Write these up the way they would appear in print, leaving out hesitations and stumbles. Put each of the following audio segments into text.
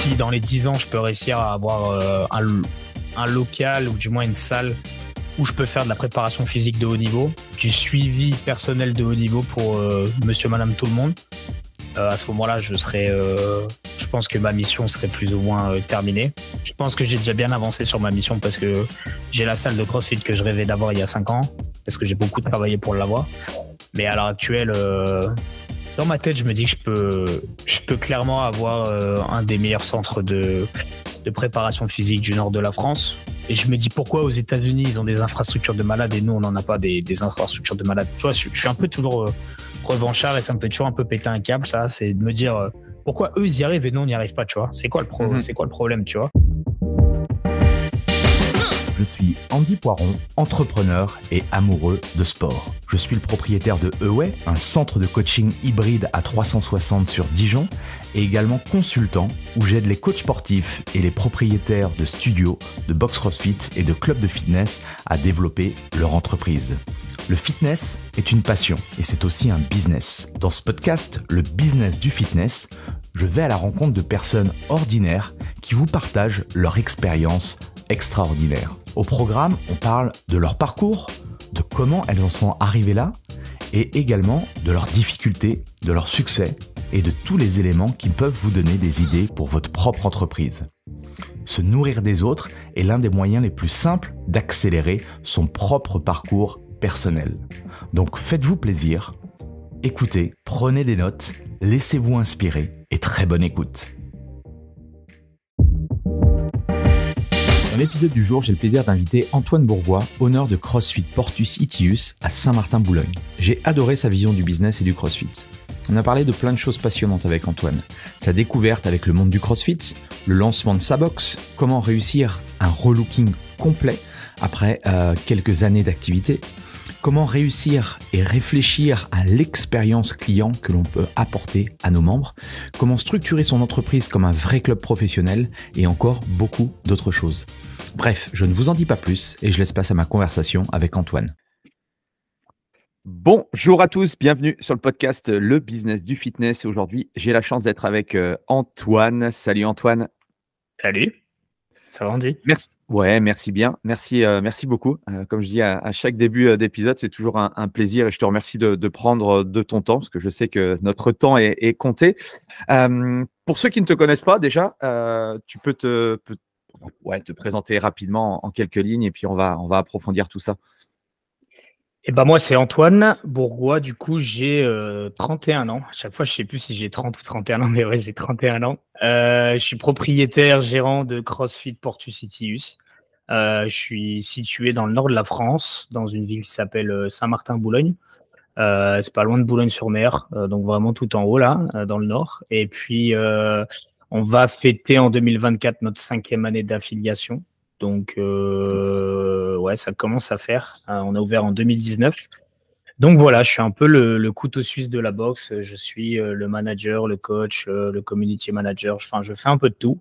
si dans les 10 ans, je peux réussir à avoir un local ou du moins une salle où je peux faire de la préparation physique de haut niveau, du suivi personnel de haut niveau pour monsieur, madame, tout le monde, à ce moment-là, je pense que ma mission serait plus ou moins terminée. Je pense que j'ai déjà bien avancé sur ma mission parce que j'ai la salle de CrossFit que je rêvais d'avoir il y a 5 ans, parce que j'ai beaucoup travaillé pour l'avoir. Mais à l'heure actuelle, dans ma tête, je me dis que je peux clairement avoir un des meilleurs centres de préparation physique du nord de la France. Et je me dis pourquoi aux États-Unis ils ont des infrastructures de malades et nous on n'en a pas des infrastructures de malades. Tu vois, je suis un peu toujours revanchard et ça me fait toujours un peu péter un câble, ça. C'est de me dire pourquoi eux ils y arrivent et nous on n'y arrive pas, tu vois. C'est quoi le problème, tu vois? Je suis Andy Poiron, entrepreneur et amoureux de sport. Je suis le propriétaire de Away, un centre de coaching hybride à 360 sur Dijon, et également consultant où j'aide les coachs sportifs et les propriétaires de studios, de box CrossFit et de clubs de fitness à développer leur entreprise. Le fitness est une passion et c'est aussi un business. Dans ce podcast, le business du fitness, je vais à la rencontre de personnes ordinaires qui vous partagent leur expérience extraordinaire. Au programme, on parle de leur parcours, de comment elles en sont arrivées là, et également de leurs difficultés, de leurs succès et de tous les éléments qui peuvent vous donner des idées pour votre propre entreprise. Se nourrir des autres est l'un des moyens les plus simples d'accélérer son propre parcours personnel. Donc faites-vous plaisir, écoutez, prenez des notes, laissez-vous inspirer et très bonne écoute. Dans l'épisode du jour, j'ai le plaisir d'inviter Antoine Bourgois, owner de CrossFit Portus Itius à Saint-Martin-Boulogne. J'ai adoré sa vision du business et du CrossFit. On a parlé de plein de choses passionnantes avec Antoine. Sa découverte avec le monde du CrossFit, le lancement de sa box, comment réussir un relooking complet après quelques années d'activité, comment réussir et réfléchir à l'expérience client que l'on peut apporter à nos membres, comment structurer son entreprise comme un vrai club professionnel et encore beaucoup d'autres choses. Bref, je ne vous en dis pas plus et je laisse place à ma conversation avec Antoine. Bonjour à tous, bienvenue sur le podcast Le Business du Fitness. Aujourd'hui, j'ai la chance d'être avec Antoine. Salut Antoine. Salut, ça va Andy? Merci. Ouais, merci bien. Merci beaucoup. Comme je dis à chaque début d'épisode, c'est toujours un plaisir et je te remercie de prendre de ton temps parce que je sais que notre temps est compté. Pour ceux qui ne te connaissent pas déjà, tu peux te présenter rapidement en quelques lignes et puis on va approfondir tout ça. Et ben moi, c'est Antoine Bourgois. Du coup, j'ai 31 ans. À chaque fois, je sais plus si j'ai 30 ou 31 ans, mais ouais, j'ai 31 ans. Je suis propriétaire, gérant de CrossFit Portus Itius. Je suis situé dans le nord de la France, dans une ville qui s'appelle Saint-Martin-Boulogne. C'est pas loin de Boulogne-sur-Mer, donc vraiment tout en haut là, dans le nord. Et puis, on va fêter en 2024 notre 5e année d'affiliation. Donc, ouais, ça commence à faire. On a ouvert en 2019. Donc voilà, je suis un peu le couteau suisse de la boxe. Je suis le manager, le coach, le community manager. Enfin, je fais un peu de tout.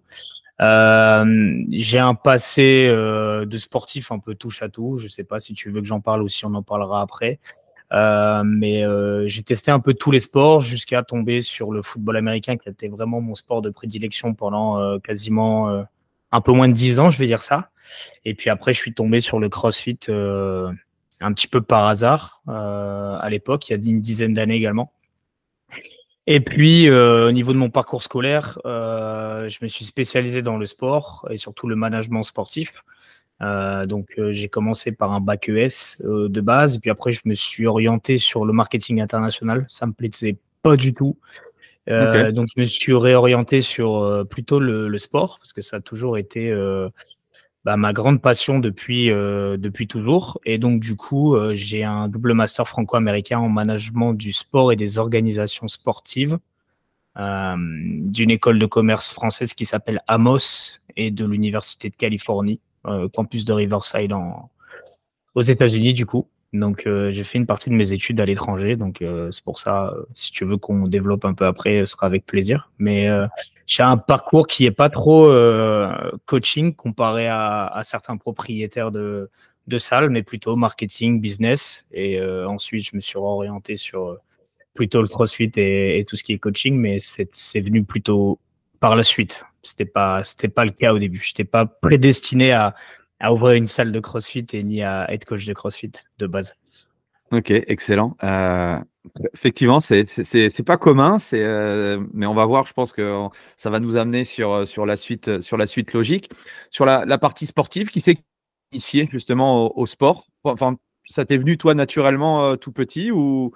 J'ai un passé de sportif un peu touche à tout. Je sais pas si tu veux que j'en parle ou si on en parlera après. Mais j'ai testé un peu tous les sports jusqu'à tomber sur le football américain qui était vraiment mon sport de prédilection pendant quasiment un peu moins de 10 ans, je vais dire ça. Et puis après, je suis tombé sur le CrossFit un petit peu par hasard à l'époque, il y a une dizaine d'années également. Et puis, au niveau de mon parcours scolaire, je me suis spécialisé dans le sport et surtout le management sportif. Donc, j'ai commencé par un bac ES de base, et puis après, je me suis orienté sur le marketing international. Ça me plaisait pas du tout. Okay. Donc, je me suis réorienté sur plutôt le sport, parce que ça a toujours été ma grande passion depuis toujours. Et donc, du coup, j'ai un double master franco-américain en management du sport et des organisations sportives d'une école de commerce française qui s'appelle Amos et de l'Université de Californie, campus de Riverside aux États-Unis, du coup. Donc, j'ai fait une partie de mes études à l'étranger. Donc, c'est pour ça, si tu veux qu'on développe un peu après, ce sera avec plaisir. Mais j'ai un parcours qui n'est pas trop coaching comparé à certains propriétaires de salles, mais plutôt marketing, business. Et ensuite, je me suis orienté sur plutôt le CrossFit et tout ce qui est coaching, mais c'est venu plutôt par la suite. C'était pas le cas au début. Je n'étais pas prédestiné à ouvrir une salle de CrossFit et ni à être coach de CrossFit de base. Ok, excellent. Effectivement, c'est pas commun, mais on va voir. Je pense que ça va nous amener sur la suite logique, sur la partie sportive. Qui s'est initié justement au sport? Enfin, ça t'est venu toi naturellement tout petit ou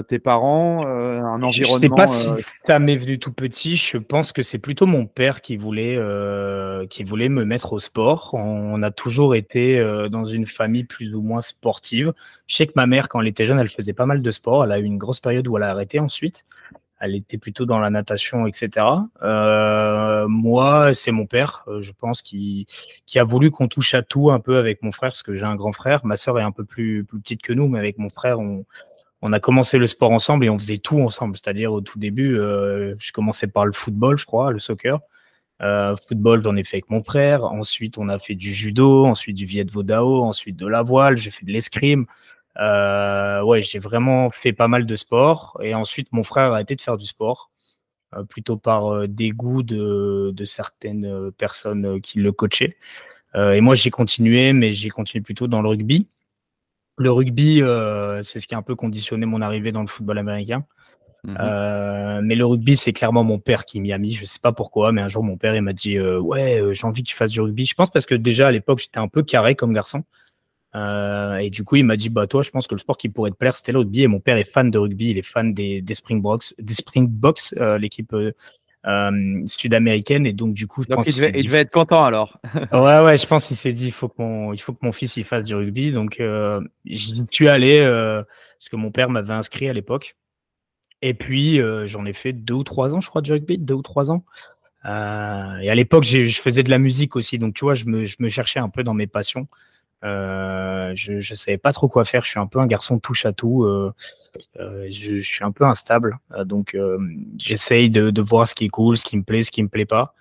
tes parents, un Je sais pas environnement si ça m'est venu tout petit. Je pense que c'est plutôt mon père qui voulait me mettre au sport. On a toujours été dans une famille plus ou moins sportive. Je sais que ma mère, quand elle était jeune, elle faisait pas mal de sport. Elle a eu une grosse période où elle a arrêté ensuite. Elle était plutôt dans la natation, etc. Moi, c'est mon père, je pense, qui a voulu qu'on touche à tout un peu avec mon frère, parce que j'ai un grand frère. Ma sœur est un peu plus petite que nous, mais avec mon frère, on a commencé le sport ensemble et on faisait tout ensemble. C'est-à-dire, au tout début, je commençais par le football, je crois, le soccer. Football, j'en ai fait avec mon frère. Ensuite, on a fait du judo, ensuite du Viet Vo Dao, ensuite de la voile. J'ai fait de l'escrime. Ouais, j'ai vraiment fait pas mal de sport. Et ensuite, mon frère a arrêté de faire du sport, plutôt par dégoût de certaines personnes qui le coachaient. Et moi, j'ai continué, mais j'ai continué plutôt dans le rugby. Le rugby, c'est ce qui a un peu conditionné mon arrivée dans le football américain. Mais le rugby, c'est clairement mon père qui m'y a mis. Je sais pas pourquoi, mais un jour, mon père, il m'a dit ouais, j'ai envie que tu fasses du rugby. Je pense parce que déjà, à l'époque, j'étais un peu carré comme garçon. Et du coup, il m'a dit bah, toi, je pense que le sport qui pourrait te plaire, c'était le rugby. Et mon père est fan de rugby. Il est fan des Springboks, l'équipe sud-américaine. Et donc, du coup, je Donc pense qu'il s'est il dit devait être content alors. ouais, je pense qu'il s'est dit il faut que mon fils il fasse du rugby. Donc, j'y suis allé parce que mon père m'avait inscrit à l'époque. Et puis, j'en ai fait 2 ou 3 ans, je crois, du rugby, 2 ou 3 ans. Et à l'époque, je faisais de la musique aussi. Donc, tu vois, je me cherchais un peu dans mes passions. Je savais pas trop quoi faire. Je suis un peu un garçon touche à tout. Je suis un peu instable. Donc, j'essaye de voir ce qui est cool, ce qui me plaît pas.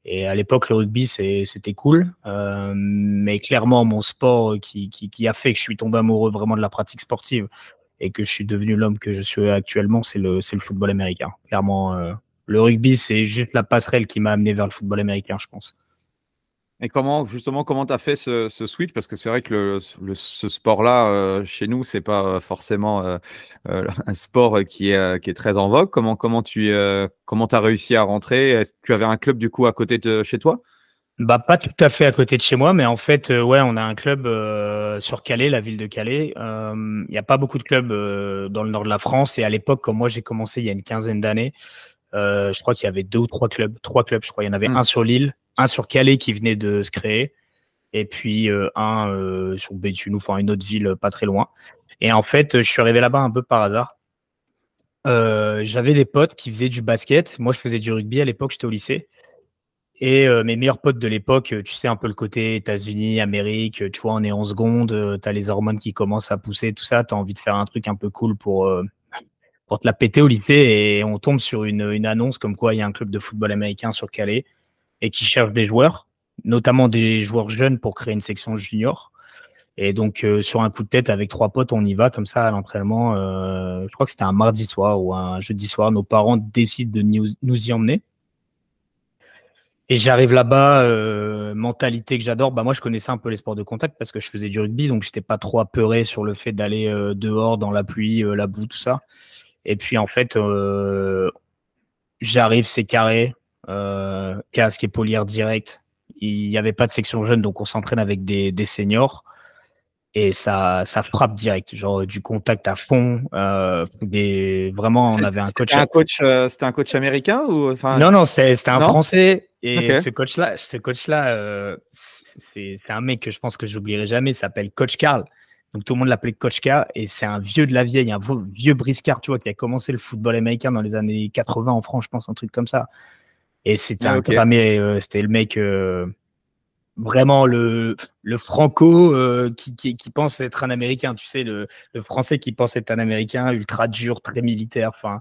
Et à l'époque, le rugby, c'était cool. Mais clairement, mon sport qui a fait que je suis tombé amoureux vraiment de la pratique sportive et que je suis devenu l'homme que je suis actuellement, c'est le football américain. Clairement, le rugby, c'est juste la passerelle qui m'a amené vers le football américain, je pense. Et comment tu as fait ce switch? Parce que c'est vrai que ce sport-là, chez nous, c'est pas forcément, un sport qui est très en vogue. Comment tu as réussi à rentrer? Est-ce que tu avais un club, du coup, à côté de chez toi? Bah, pas tout à fait à côté de chez moi, mais en fait, ouais, on a un club sur Calais, la ville de Calais. Il y a pas beaucoup de clubs dans le nord de la France. Et à l'époque, quand moi j'ai commencé il y a une quinzaine d'années, je crois qu'il y avait 2 ou 3 clubs. 3 clubs, je crois. Il y en avait Mmh. un sur l'île, un sur Calais qui venait de se créer, et puis un sur Béthune, enfin une autre ville pas très loin. Et en fait, je suis arrivé là-bas un peu par hasard. J'avais des potes qui faisaient du basket. Moi, je faisais du rugby à l'époque, j'étais au lycée. Et mes meilleurs potes de l'époque, tu sais, un peu le côté États-Unis, Amérique, tu vois, on est en seconde, tu as les hormones qui commencent à pousser, tout ça, tu as envie de faire un truc un peu cool pour te la péter au lycée. Et on tombe sur une annonce comme quoi il y a un club de football américain sur Calais et qui cherche des joueurs, notamment des joueurs jeunes pour créer une section junior. Et donc, sur un coup de tête, avec 3 potes, on y va comme ça à l'entraînement. Je crois que c'était un mardi soir ou un jeudi soir. Nos parents décident de nous y emmener. Et j'arrive là-bas, mentalité que j'adore. Bah, moi, je connaissais un peu les sports de contact parce que je faisais du rugby, donc j'étais pas trop apeuré sur le fait d'aller dehors dans la pluie, la boue, tout ça. Et puis, en fait, j'arrive, c'est carré, casque et épaulière direct. Il n'y avait pas de section jeune, donc on s'entraîne avec des seniors. Et ça frappe direct, genre du contact à fond. Vraiment, on avait un coach. C'était un coach américain ou enfin? Non, non, c'était un Non? Français. OK. Et ce coach-là, c'est un mec que je pense que j'oublierai jamais. Il s'appelle Coach Carl. Donc tout le monde l'appelait Coach Carl. Et c'est un vieux de la vieille, un vieux briscard, tu vois, qui a commencé le football américain dans les années 80 en France, je pense, un truc comme ça. Et c'était Ah, un OK. cramé. C'était le mec, vraiment le franco qui pense être un Américain. Tu sais, le français qui pense être un Américain, ultra dur, très militaire. Enfin,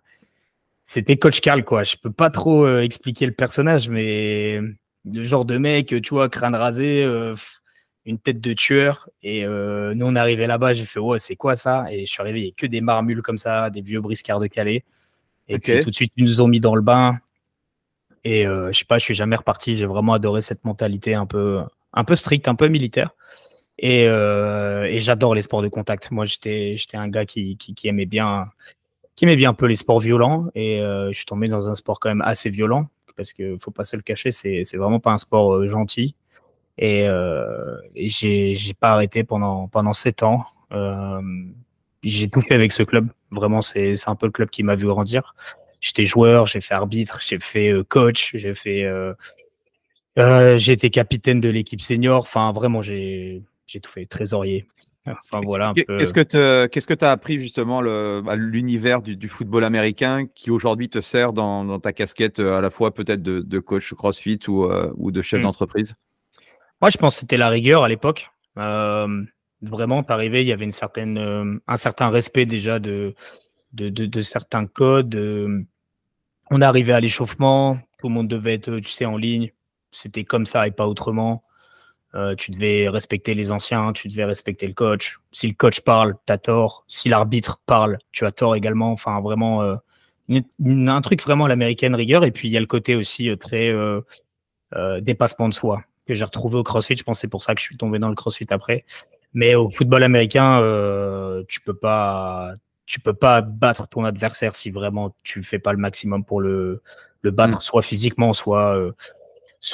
c'était Coach Carl, quoi. Je peux pas trop expliquer le personnage, mais le genre de mec, tu vois, crâne rasé, une tête de tueur. Et nous, on est arrivé là-bas, j'ai fait, ouais, c'est quoi ça? Et je suis arrivé, il n'y a que des marmules comme ça, des vieux briscards de Calais. Et puis OK. tout de suite, ils nous ont mis dans le bain. Et je sais pas, je suis jamais reparti. J'ai vraiment adoré cette mentalité un peu stricte, un peu militaire. Et j'adore les sports de contact. Moi, j'étais un gars qui aimait bien un peu les sports violents. Et je suis tombé dans un sport quand même assez violent parce que faut pas se le cacher, c'est vraiment pas un sport gentil. Et j'ai pas arrêté pendant 7 ans. J'ai tout fait avec ce club. Vraiment, c'est un peu le club qui m'a vu grandir. J'étais joueur, j'ai fait arbitre, j'ai fait coach, j'ai été capitaine de l'équipe senior. Enfin, vraiment, j'ai tout fait. Trésorier. Enfin, voilà un peu. Qu'est-ce que tu as appris justement l'univers du football américain qui aujourd'hui te sert dans ta casquette à la fois peut-être de coach CrossFit ou de chef d'entreprise? Moi, je pense que c'était la rigueur à l'époque. Vraiment, t'arrivais, il y avait un certain respect déjà de certains codes. On arrivait à l'échauffement, tout le monde devait être, tu sais, en ligne. C'était comme ça et pas autrement. Tu devais respecter les anciens, tu devais respecter le coach. Si le coach parle, t'as tort. Si l'arbitre parle, tu as tort également. Enfin, vraiment, un truc vraiment à l'américaine rigueur. Et puis, il y a le côté aussi très dépassement de soi que j'ai retrouvé au CrossFit. Je pense que c'est pour ça que je suis tombé dans le CrossFit après. Mais au football américain, tu peux pas battre ton adversaire si vraiment tu fais pas le maximum pour le battre, soit physiquement, soit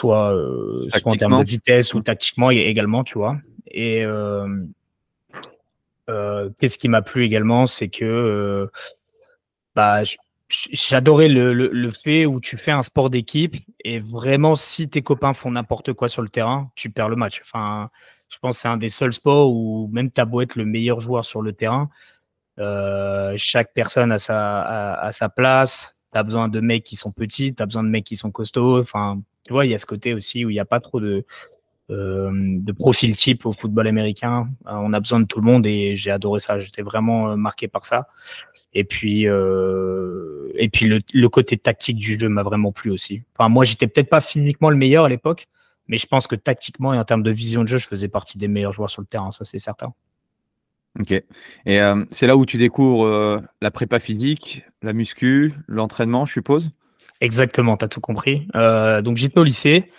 en termes de vitesse ou tactiquement également, tu vois. Et qu'est-ce qui m'a plu également, c'est que j'adorais le fait où tu fais un sport d'équipe et vraiment, si tes copains font n'importe quoi sur le terrain, tu perds le match. Enfin, je pense que c'est un des seuls sports où même t'as beau être le meilleur joueur sur le terrain, chaque personne a sa place. Tu as besoin de mecs qui sont petits, tu as besoin de mecs qui sont costauds. Enfin, tu vois, il y a ce côté aussi où il n'y a pas trop de profil type au football américain. On a besoin de tout le monde et j'ai adoré ça. J'étais vraiment marqué par ça. Et puis le côté tactique du jeu m'a vraiment plu aussi. Enfin, moi, j'étais peut-être pas physiquement le meilleur à l'époque, mais je pense que tactiquement et en termes de vision de jeu, je faisais partie des meilleurs joueurs sur le terrain, ça c'est certain. Ok. Et c'est là où tu découvres la prépa physique, la muscu, l'entraînement, je suppose? Exactement, tu as tout compris. Donc j'étais au lycée.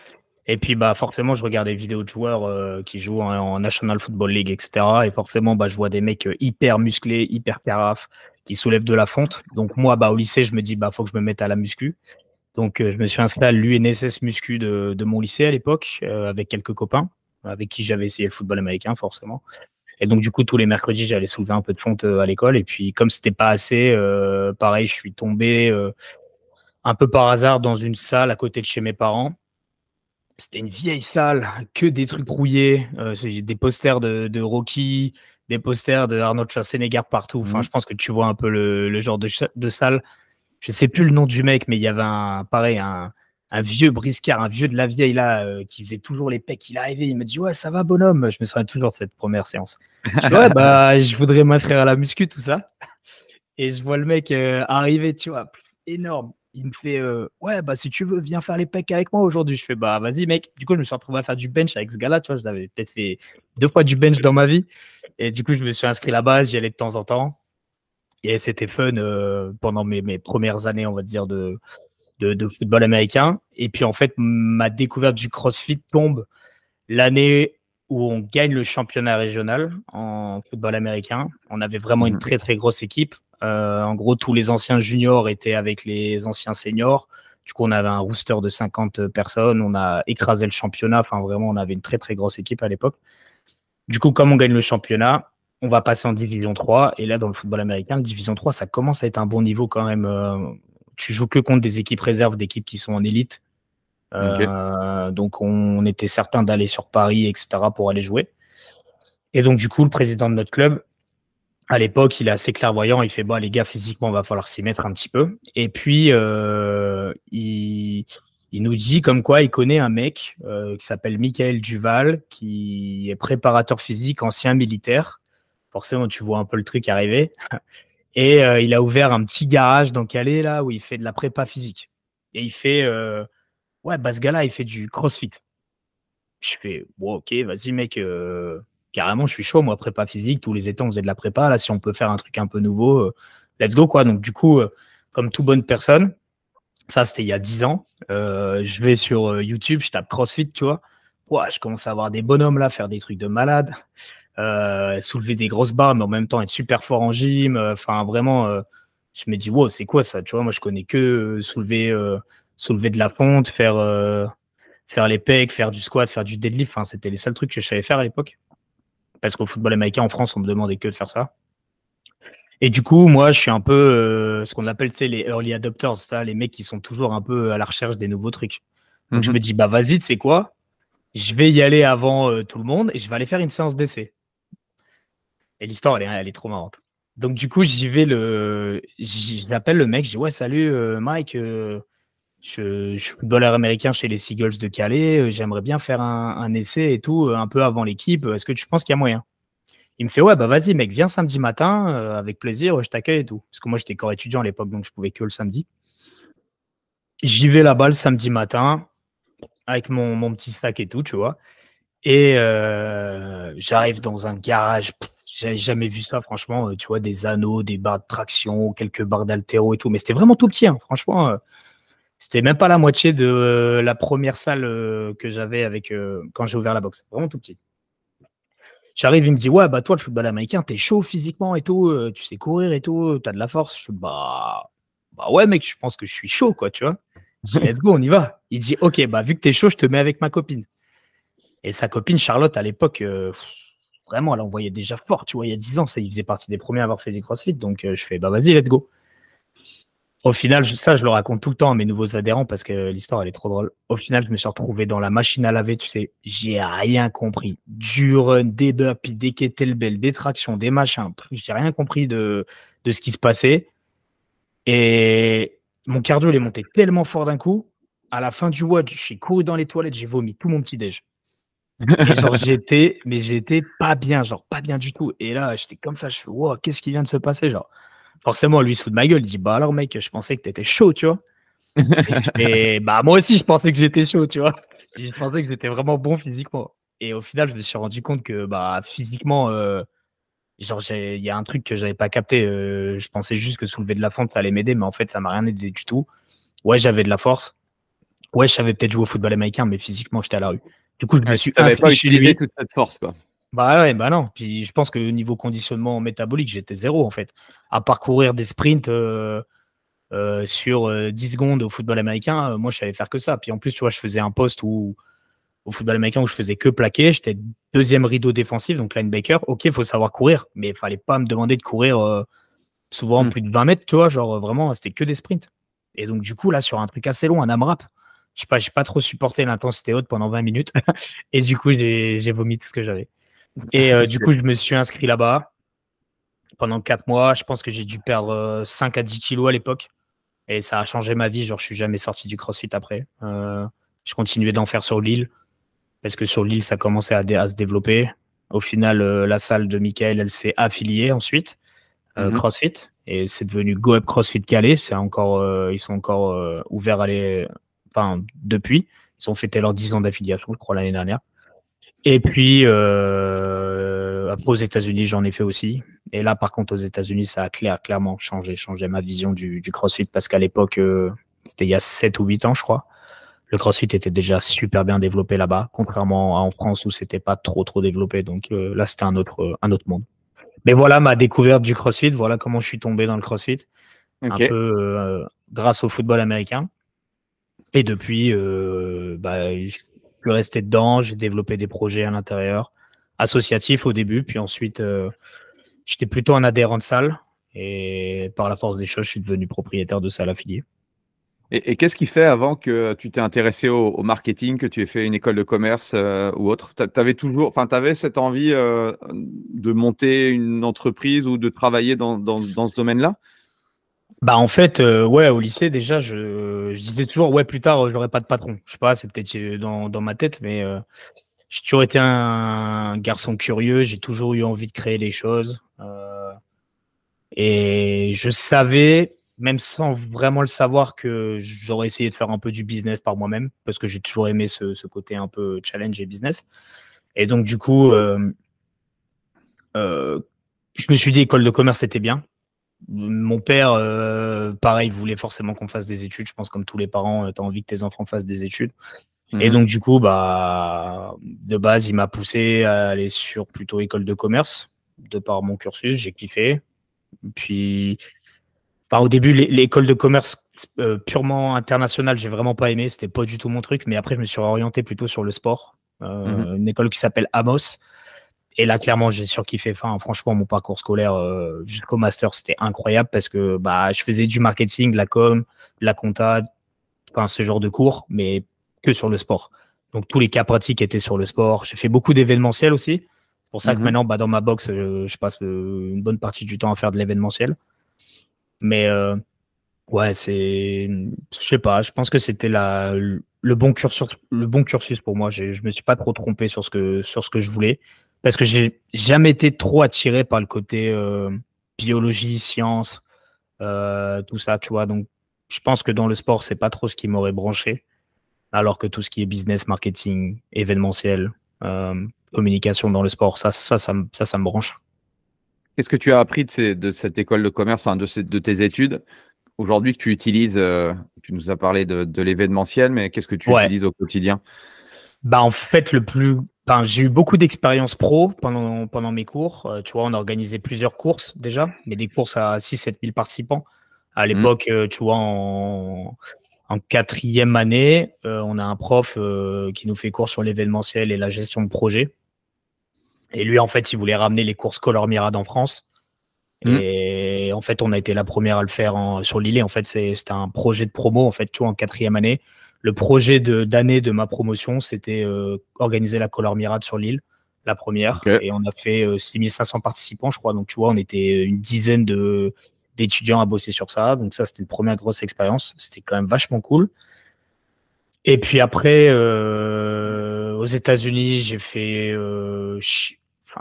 Et puis, forcément, je regarde des vidéos de joueurs qui jouent en National Football League, etc. Et forcément, je vois des mecs hyper musclés, hyper carafes, qui soulèvent de la fonte. Donc, moi, au lycée, je me dis, faut que je me mette à la muscu. Donc, je me suis inscrit à l'UNSS Muscu de mon lycée à l'époque, avec quelques copains, avec qui j'avais essayé le football américain, forcément. Et donc, du coup, tous les mercredis, j'allais soulever un peu de fonte à l'école. Et puis, comme c'était pas assez, pareil, je suis tombé un peu par hasard dans une salle à côté de chez mes parents. C'était une vieille salle, que des trucs rouillés, des posters de Rocky, des posters de Arnold Schwarzenegger partout. Enfin, je pense que tu vois un peu le genre de salle. Je sais plus le nom du mec, mais il y avait un vieux briscard, un vieux de la vieille là, qui faisait toujours les pecs. Il arrivait, il me dit ouais, ça va bonhomme. Je me souviens toujours de cette première séance. Je dis, ouais, je voudrais m'inscrire à la muscu, tout ça. Et je vois le mec arriver, tu vois, énorme. Il me fait ouais, si tu veux, viens faire les pecs avec moi aujourd'hui. Je fais vas-y, mec. Du coup, je me suis retrouvé à faire du bench avec ce gars-là. Tu vois, j'avais peut-être fait 2 fois du bench dans ma vie. Et du coup, je me suis inscrit là-bas. J'y allais de temps en temps. Et c'était fun pendant mes premières années, on va dire, de football américain. Et puis, en fait, ma découverte du CrossFit tombe l'année où on gagne le championnat régional en football américain. On avait vraiment une très, très grosse équipe. En gros, tous les anciens juniors étaient avec les anciens seniors. Du coup, on avait un roster de 50 personnes. On a écrasé le championnat. Enfin, vraiment, on avait une très, très grosse équipe à l'époque. Du coup, comme on gagne le championnat, on va passer en Division 3. Et là, dans le football américain, le Division 3, ça commence à être un bon niveau quand même. Tu joues que contre des équipes réserves, d'équipes qui sont en élite. Donc, on était certain d'aller sur Paris, etc., pour aller jouer. Et donc, du coup, le président de notre club, à l'époque, il est assez clairvoyant. Il fait les gars, physiquement, il va falloir s'y mettre un petit peu. Et puis, il nous dit comme quoi il connaît un mec qui s'appelle Michael Duval, qui est préparateur physique, ancien militaire. Forcément, tu vois un peu le truc arriver. Et il a ouvert un petit garage dans Calais, là, où il fait de la prépa physique. Et il fait ouais, ce gars-là, il fait du CrossFit. Je fais, bon, ok, vas-y, mec, carrément, je suis chaud, moi, prépa physique. Tous les étés, on faisait de la prépa. Là, si on peut faire un truc un peu nouveau, let's go, quoi. Donc, du coup, comme toute bonne personne, Ça, c'était il y a 10 ans. Je vais sur YouTube, je tape CrossFit, tu vois. Ouah, je commence à voir des bonhommes là, faire des trucs de malade, soulever des grosses barres, mais en même temps être super fort en gym. Enfin, vraiment, je me dis, wow, c'est quoi ça? Tu vois, moi, je connais que soulever de la fonte, faire les pecs, faire du squat, faire du deadlift. Enfin, c'était les seuls trucs que je savais faire à l'époque. Parce qu'au football américain, en France, on me demandait que de faire ça. Et du coup, moi, je suis un peu ce qu'on appelle, tu sais, les early adopters, ça, les mecs qui sont toujours un peu à la recherche des nouveaux trucs. Donc, je me dis, bah, vas-y, tu sais quoi? Je vais y aller avant tout le monde et je vais aller faire une séance d'essai. Et l'histoire, elle est trop marrante. Donc, du coup, j'appelle le mec, je dis, ouais, salut, Mike, je suis footballeur américain chez les Seagulls de Calais, j'aimerais bien faire un essai et tout, un peu avant l'équipe. Est-ce que tu penses qu'il y a moyen? Il me fait, ouais, bah vas-y, mec, viens samedi matin, avec plaisir, je t'accueille et tout. Parce que moi, j'étais corps étudiant à l'époque, donc je pouvais que le samedi. J'y vais là-bas le samedi matin, avec mon petit sac et tout, tu vois. Et j'arrive dans un garage, j'avais jamais vu ça, franchement, tu vois, des anneaux, des barres de traction, quelques barres d'haltéro et tout. Mais c'était vraiment tout petit, hein, franchement. C'était même pas la moitié de la première salle que j'avais quand j'ai ouvert la boxe. Vraiment tout petit. J'arrive, il me dit, ouais, bah toi, le football américain, t'es chaud physiquement et tout, tu sais courir et tout, t'as de la force. Je fais, bah ouais, mec, je pense que je suis chaud, quoi, tu vois. Je dis, let's go, on y va. Il dit, ok, bah vu que t'es chaud, je te mets avec ma copine. Et sa copine, Charlotte, à l'époque, vraiment, elle envoyait déjà fort, tu vois, il y a 10 ans, ça, il faisait partie des premiers à avoir fait du CrossFit. Donc, je fais, bah vas-y, let's go. Au final, ça, je le raconte tout le temps à mes nouveaux adhérents parce que l'histoire, elle est trop drôle. Au final, je me suis retrouvé dans la machine à laver, tu sais, j'ai rien compris. Du run, des burpees, des kettlebells, des tractions, des machins. J'ai rien compris de ce qui se passait. Et mon cardio, il est monté tellement fort d'un coup. À la fin du WOD, j'ai couru dans les toilettes, j'ai vomi tout mon petit déj. Et genre, j'étais pas bien, genre pas bien du tout. Et là, j'étais comme ça, je fais, wow, qu'est-ce qui vient de se passer, genre. Forcément, lui, il se fout de ma gueule. Il dit, bah alors, mec, je pensais que t'étais chaud, tu vois. Et je fais, bah moi aussi, je pensais que j'étais chaud, tu vois. Je pensais que j'étais vraiment bon physiquement. Et au final, je me suis rendu compte que bah, physiquement, genre, il y a un truc que j'avais pas capté. Je pensais juste que soulever de la fente, ça allait m'aider, mais en fait, ça m'a rien aidé du tout. Ouais, j'avais de la force. Ouais, je savais peut-être jouer au football américain, mais physiquement, j'étais à la rue. Du coup, je me suis Tu savais inscrit pas chez utiliser lui. toute cette force, quoi. Bah ouais, bah non. Puis je pense que niveau conditionnement métabolique, j'étais zéro en fait. À parcourir des sprints sur 10 secondes au football américain, moi je savais faire que ça. Puis en plus, tu vois, je faisais un poste au football américain où je faisais que plaquer. J'étais deuxième rideau défensif, donc linebacker. Ok, il faut savoir courir, mais il fallait pas me demander de courir souvent plus de 20 mètres, tu vois. Genre vraiment, c'était que des sprints. Et donc du coup, là, sur un truc assez long, un AMRAP, je sais pas, j'ai pas trop supporté l'intensité haute pendant 20 minutes. Et du coup, j'ai vomi tout ce que j'avais. Et du coup, je me suis inscrit là-bas pendant 4 mois. Je pense que j'ai dû perdre 5 à 10 kilos à l'époque. Et ça a changé ma vie. Genre, je suis jamais sorti du CrossFit après. Je continuais d'en faire sur l'île. Parce que sur l'île, ça commençait à se développer. Au final, la salle de Michael, elle s'est affiliée ensuite, CrossFit. Et c'est devenu Go Up CrossFit Calais. Ils sont encore ouverts depuis. Ils ont fêté leurs 10 ans d'affiliation, je crois, l'année dernière. Et puis, après, aux États-Unis, j'en ai fait aussi. Et là, par contre, aux États-Unis, ça a clairement changé ma vision du CrossFit parce qu'à l'époque, c'était il y a 7 ou 8 ans, je crois. Le CrossFit était déjà super bien développé là-bas, contrairement à en France où c'était pas trop développé. Donc là, c'était un autre monde. Mais voilà ma découverte du CrossFit. Voilà comment je suis tombé dans le CrossFit. Un peu grâce au football américain. Et depuis, je suis resté dedans. J'ai développé des projets à l'intérieur, associatifs au début. Puis ensuite, j'étais plutôt un adhérent de salle. Et par la force des choses, je suis devenu propriétaire de salle affiliée. Et qu'est-ce qui fait avant que tu t'es intéressé au marketing, que tu aies fait une école de commerce ou autre? T'avais cette envie de monter une entreprise ou de travailler dans ce domaine-là? Bah en fait, ouais, au lycée déjà, je disais toujours, ouais, plus tard, j'aurai pas de patron. Je sais pas, c'est peut-être dans ma tête, mais j'ai toujours été un garçon curieux. J'ai toujours eu envie de créer les choses. Et je savais, même sans vraiment le savoir, que j'aurais essayé de faire un peu du business par moi-même, parce que j'ai toujours aimé ce côté un peu challenge et business. Et donc, du coup, je me suis dit, école de commerce, c'était bien. Mon père, pareil, voulait forcément qu'on fasse des études. Je pense comme tous les parents, tu as envie que tes enfants fassent des études. Et donc, du coup, bah, de base, il m'a poussé à aller sur plutôt école de commerce. De par mon cursus, j'ai kiffé. Puis, au début, l'école de commerce purement internationale, j'ai vraiment pas aimé. C'était pas du tout mon truc. Mais après, je me suis orienté plutôt sur le sport. Une école qui s'appelle Amos. Et là, clairement, j'ai surkiffé. Enfin, franchement, mon parcours scolaire jusqu'au master, c'était incroyable parce que bah, je faisais du marketing, de la com, de la compta, enfin, ce genre de cours, mais que sur le sport. Donc, tous les cas pratiques étaient sur le sport. J'ai fait beaucoup d'événementiel aussi. C'est pour ça que maintenant, bah, dans ma box, je passe une bonne partie du temps à faire de l'événementiel. Mais ouais, je sais pas, je pense que c'était le bon cursus pour moi. Je me suis pas trop trompé sur ce que je voulais. Parce que j'ai jamais été trop attiré par le côté biologie, sciences, tout ça, tu vois. Donc, je pense que dans le sport, c'est pas trop ce qui m'aurait branché. Alors que tout ce qui est business, marketing, événementiel, communication dans le sport, ça me branche. Qu'est-ce que tu as appris de cette école de commerce, enfin de tes études aujourd'hui que tu utilises? Tu nous as parlé de l'événementiel, mais qu'est-ce que tu utilises au quotidien? Bah, en fait, j'ai eu beaucoup d'expériences pro pendant mes cours. Tu vois, on organisait plusieurs courses déjà, mais des courses à 6 000 à 7 000 participants. À l'époque, tu vois, en 4e année, on a un prof qui nous fait cours sur l'événementiel et la gestion de projet. Et lui, en fait, il voulait ramener les courses Color Mirade en France. Et en fait, on a été la première à le faire sur Lille. En fait, c'était un projet de promo, en fait, tu vois, en 4e année. Le projet d'année de ma promotion, c'était organiser la Color Mirade sur Lille, la première. Okay. Et on a fait 6500 participants, je crois. Donc, tu vois, on était une dizaine d'étudiants à bosser sur ça. Donc, ça, c'était une première grosse expérience. C'était quand même vachement cool. Et puis après, aux États-Unis, j'ai fait.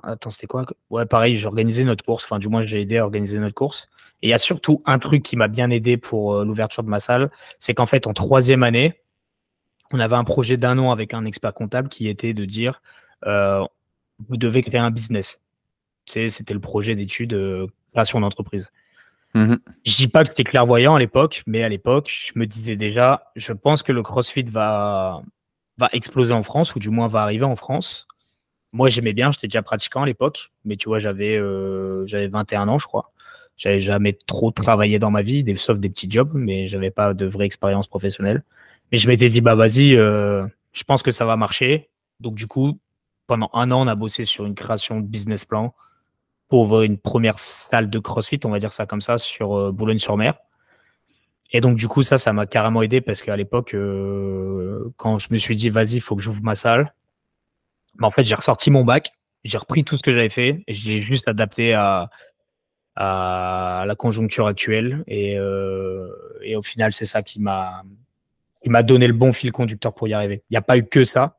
Attends, c'était quoi? Ouais, pareil, j'ai organisé notre course. Enfin, du moins, j'ai aidé à organiser notre course. Et il y a surtout un truc qui m'a bien aidé pour l'ouverture de ma salle, c'est qu'en fait, en 3e année, on avait un projet d'1 an avec un expert comptable qui était de dire vous devez créer un business. C'était le projet d'études création d'entreprise. Je dis pas que j'étais clairvoyant à l'époque, mais à l'époque, je me disais déjà, je pense que le CrossFit va exploser en France, ou du moins va arriver en France. Moi, j'aimais bien, j'étais déjà pratiquant à l'époque, mais tu vois, j'avais 21 ans, je crois. J'avais jamais trop travaillé dans ma vie, sauf des petits jobs, mais j'avais pas de vraie expérience professionnelle. Mais je m'étais dit, bah vas-y, je pense que ça va marcher. Donc du coup, pendant 1 an, on a bossé sur une création de business plan pour ouvrir une première salle de CrossFit, on va dire ça comme ça, sur Boulogne-sur-Mer. Et donc du coup, ça m'a carrément aidé parce qu'à l'époque, quand je me suis dit, vas-y, il faut que j'ouvre ma salle, bah, en fait, j'ai ressorti mon bac, j'ai repris tout ce que j'avais fait et je l'ai juste adapté à la conjoncture actuelle. Et au final, c'est ça qui m'a donné le bon fil conducteur pour y arriver. Il n'y a pas eu que ça,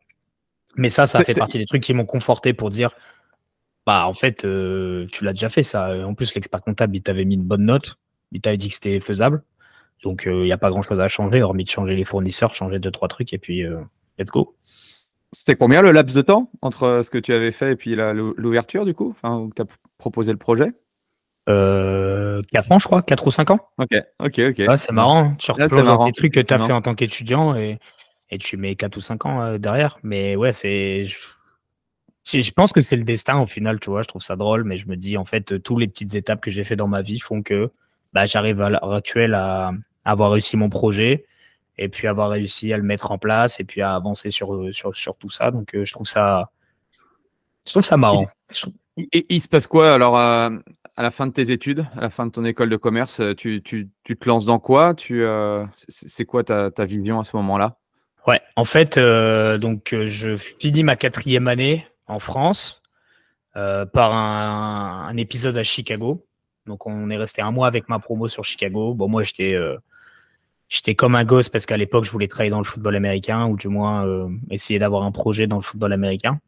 mais ça fait partie des trucs qui m'ont conforté pour dire, bah en fait, tu l'as déjà fait ça. En plus, l'expert comptable, il t'avait mis une bonne note, il t'avait dit que c'était faisable. Donc, il n'y a pas grand-chose à changer, hormis de changer les fournisseurs, changer 2-3 trucs et puis let's go. C'était combien le laps de temps entre ce que tu avais fait et puis l'ouverture du coup, enfin, où tu as proposé le projet? 4 ans, je crois, 4 ou 5 ans. Ok. Ouais, c'est marrant. Tu replonges dans des trucs que tu as fait en tant qu'étudiant et tu mets 4 ou 5 ans derrière. Mais ouais, je pense que c'est le destin au final, tu vois. Je trouve ça drôle, mais je me dis, en fait, toutes les petites étapes que j'ai fait dans ma vie font que bah, j'arrive à l'heure actuelle à avoir réussi mon projet et puis avoir réussi à le mettre en place et puis à avancer sur tout ça. Donc, je trouve ça marrant. Et il se passe quoi alors à la fin de tes études, à la fin de ton école de commerce? Tu te lances dans quoi? C'est quoi ta vision à ce moment-là? Ouais, en fait, donc je finis ma 4e année en France par un épisode à Chicago. Donc, on est resté 1 mois avec ma promo sur Chicago. Bon, moi, j'étais comme un gosse parce qu'à l'époque, je voulais travailler dans le football américain ou du moins essayer d'avoir un projet dans le football américain.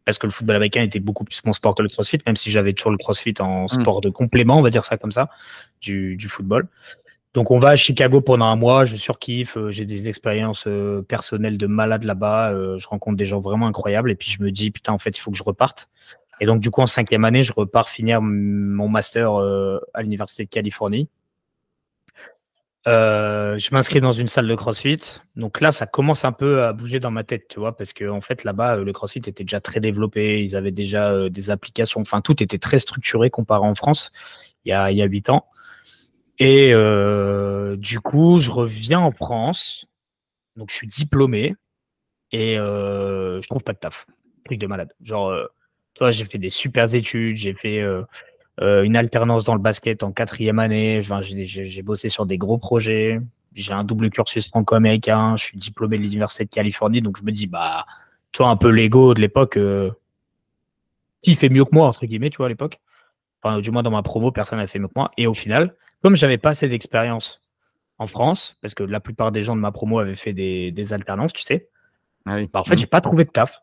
Parce que le football américain était beaucoup plus mon sport que le CrossFit, même si j'avais toujours le CrossFit en sport de complément, on va dire ça comme ça, du football. Donc, on va à Chicago pendant 1 mois, je surkiffe, j'ai des expériences personnelles de malade là-bas, je rencontre des gens vraiment incroyables et puis je me dis, putain, en fait, il faut que je reparte. Et donc, du coup, en 5e année, je repars finir mon master à l'Université de Californie. Je m'inscris dans une salle de CrossFit. Donc là, ça commence un peu à bouger dans ma tête, tu vois, parce que en fait, là-bas, le CrossFit était déjà très développé. Ils avaient déjà des applications. Enfin, tout était très structuré comparé en France il y a 8 ans. Et du coup, je reviens en France. Donc, je suis diplômé et je trouve pas de taf. Truc de malade. Genre, tu vois, j'ai fait des super études. J'ai fait une alternance dans le basket en 4e année. Enfin, j'ai bossé sur des gros projets. J'ai un double cursus franco-américain. Je suis diplômé de l'Université de Californie. Donc, je me dis, bah, tu vois, un peu l'ego de l'époque. Qui fait mieux que moi, entre guillemets, tu vois, à l'époque. Enfin, du moins, dans ma promo, personne n'a fait mieux que moi. Et au final, comme j'avais pas assez d'expérience en France, parce que la plupart des gens de ma promo avaient fait des alternances, tu sais, Ah oui. bah, en fait, j'ai pas trouvé de taf.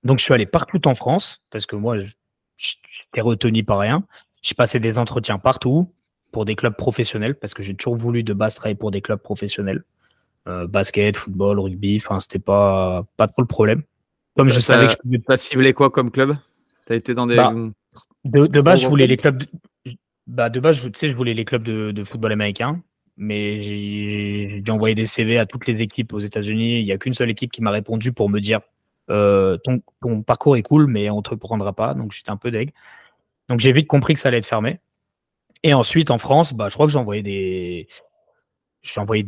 Donc, je suis allé partout en France, parce que moi, j'étais retenu par rien. J'ai passé des entretiens partout pour des clubs professionnels, parce que j'ai toujours voulu de base travailler pour des clubs professionnels. Basket, football, rugby, enfin, c'était pas trop le problème. Comme je savais que je pouvais. T'as ciblé quoi comme club? T'as été dans des Bah, de base, je gros voulais clubs? les clubs. Bah, de base, tu sais, je voulais les clubs de football américain, mais j'ai envoyé des CV à toutes les équipes aux États-Unis. Il n'y a qu'une seule équipe qui m'a répondu pour me dire ton parcours est cool, mais on ne te prendra pas. Donc, j'étais un peu deg. Donc, j'ai vite compris que ça allait être fermé. Et ensuite, en France, bah, je crois que j'ai envoyé des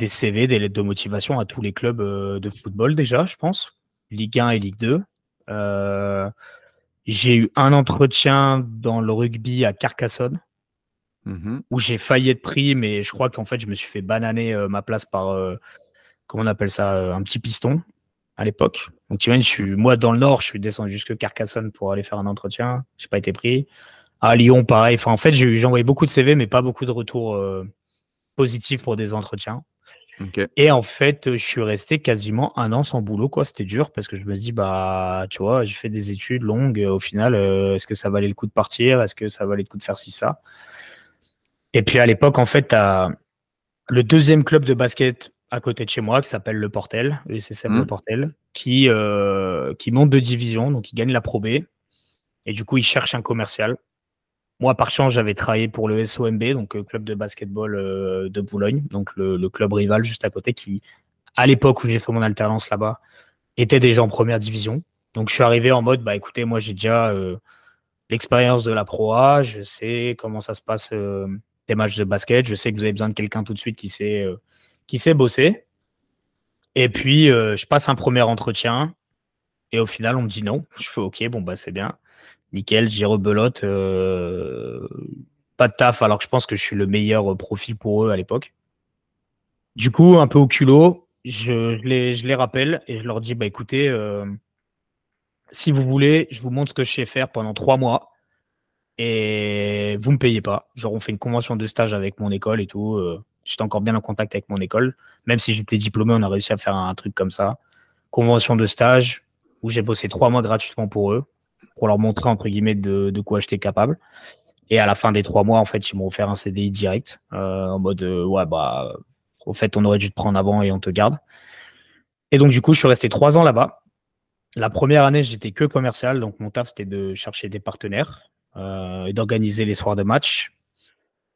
CV, des lettres de motivation à tous les clubs de football déjà, je pense. Ligue 1 et Ligue 2. J'ai eu un entretien dans le rugby à Carcassonne, où j'ai failli être pris, mais je crois qu'en fait, je me suis fait bananer ma place par, comment on appelle ça, un petit piston à l'époque. Donc, tu vois, moi, dans le Nord, je suis descendu jusque Carcassonne pour aller faire un entretien. Je n'ai pas été pris. À Lyon, pareil. Enfin, en fait, j'ai envoyé beaucoup de CV, mais pas beaucoup de retours positifs pour des entretiens. Okay. Et en fait, je suis resté quasiment 1 an sans boulot, quoi. C'était dur parce que je me dis, bah, tu vois, j'ai fait des études longues. Au final, est-ce que ça valait le coup de partir? Est-ce que ça valait le coup de faire ci, ça? Et puis à l'époque, en fait, tu as le deuxième club de basket à côté de chez moi qui s'appelle Le Portel, le SSM Le Portel, qui monte de division, donc il gagne la Pro B. Et du coup, il cherche un commercial. Moi, par chance, j'avais travaillé pour le SOMB, donc club de basketball de Boulogne, donc le club rival juste à côté, qui, à l'époque où j'ai fait mon alternance là-bas, était déjà en première division. Donc, je suis arrivé en mode, bah écoutez, moi, j'ai déjà l'expérience de la Pro A, je sais comment ça se passe des matchs de basket, je sais que vous avez besoin de quelqu'un tout de suite qui sait bosser. Et puis, je passe un premier entretien et au final, on me dit non. Je fais OK, bon, bah c'est bien. Nickel, j'y rebelote. Pas de taf, alors que je pense que je suis le meilleur profil pour eux à l'époque. Du coup, un peu au culot, je les rappelle et je leur dis, bah écoutez, si vous voulez, je vous montre ce que je sais faire pendant 3 mois et vous me payez pas. Genre, on fait une convention de stage avec mon école et tout. J'étais encore bien en contact avec mon école. Même si j'étais diplômé, on a réussi à faire un truc comme ça. Convention de stage où j'ai bossé 3 mois gratuitement pour eux, pour leur montrer, entre guillemets, de quoi j'étais capable. Et à la fin des 3 mois, en fait, ils m'ont offert un CDI direct, en mode, ouais, bah, au fait, on aurait dû te prendre avant et on te garde. Et donc, du coup, je suis resté 3 ans là-bas. La première année, j'étais que commercial, donc mon taf, c'était de chercher des partenaires et d'organiser les soirs de match.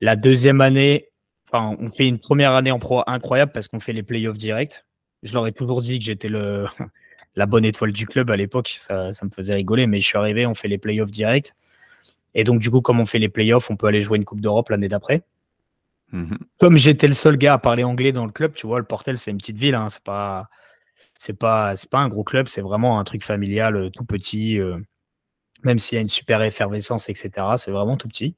La deuxième année, enfin, on fait une première année en pro incroyable parce qu'on fait les playoffs directs. Je leur ai toujours dit que j'étais la bonne étoile du club à l'époque, ça me faisait rigoler, mais je suis arrivé, on fait les playoffs directs. Et donc, du coup, comme on fait les playoffs, on peut aller jouer une Coupe d'Europe l'année d'après. Comme j'étais le seul gars à parler anglais dans le club, tu vois, le Portel, c'est une petite ville, hein, c'est pas un gros club, c'est vraiment un truc familial, tout petit, même s'il y a une super effervescence, etc. C'est vraiment tout petit.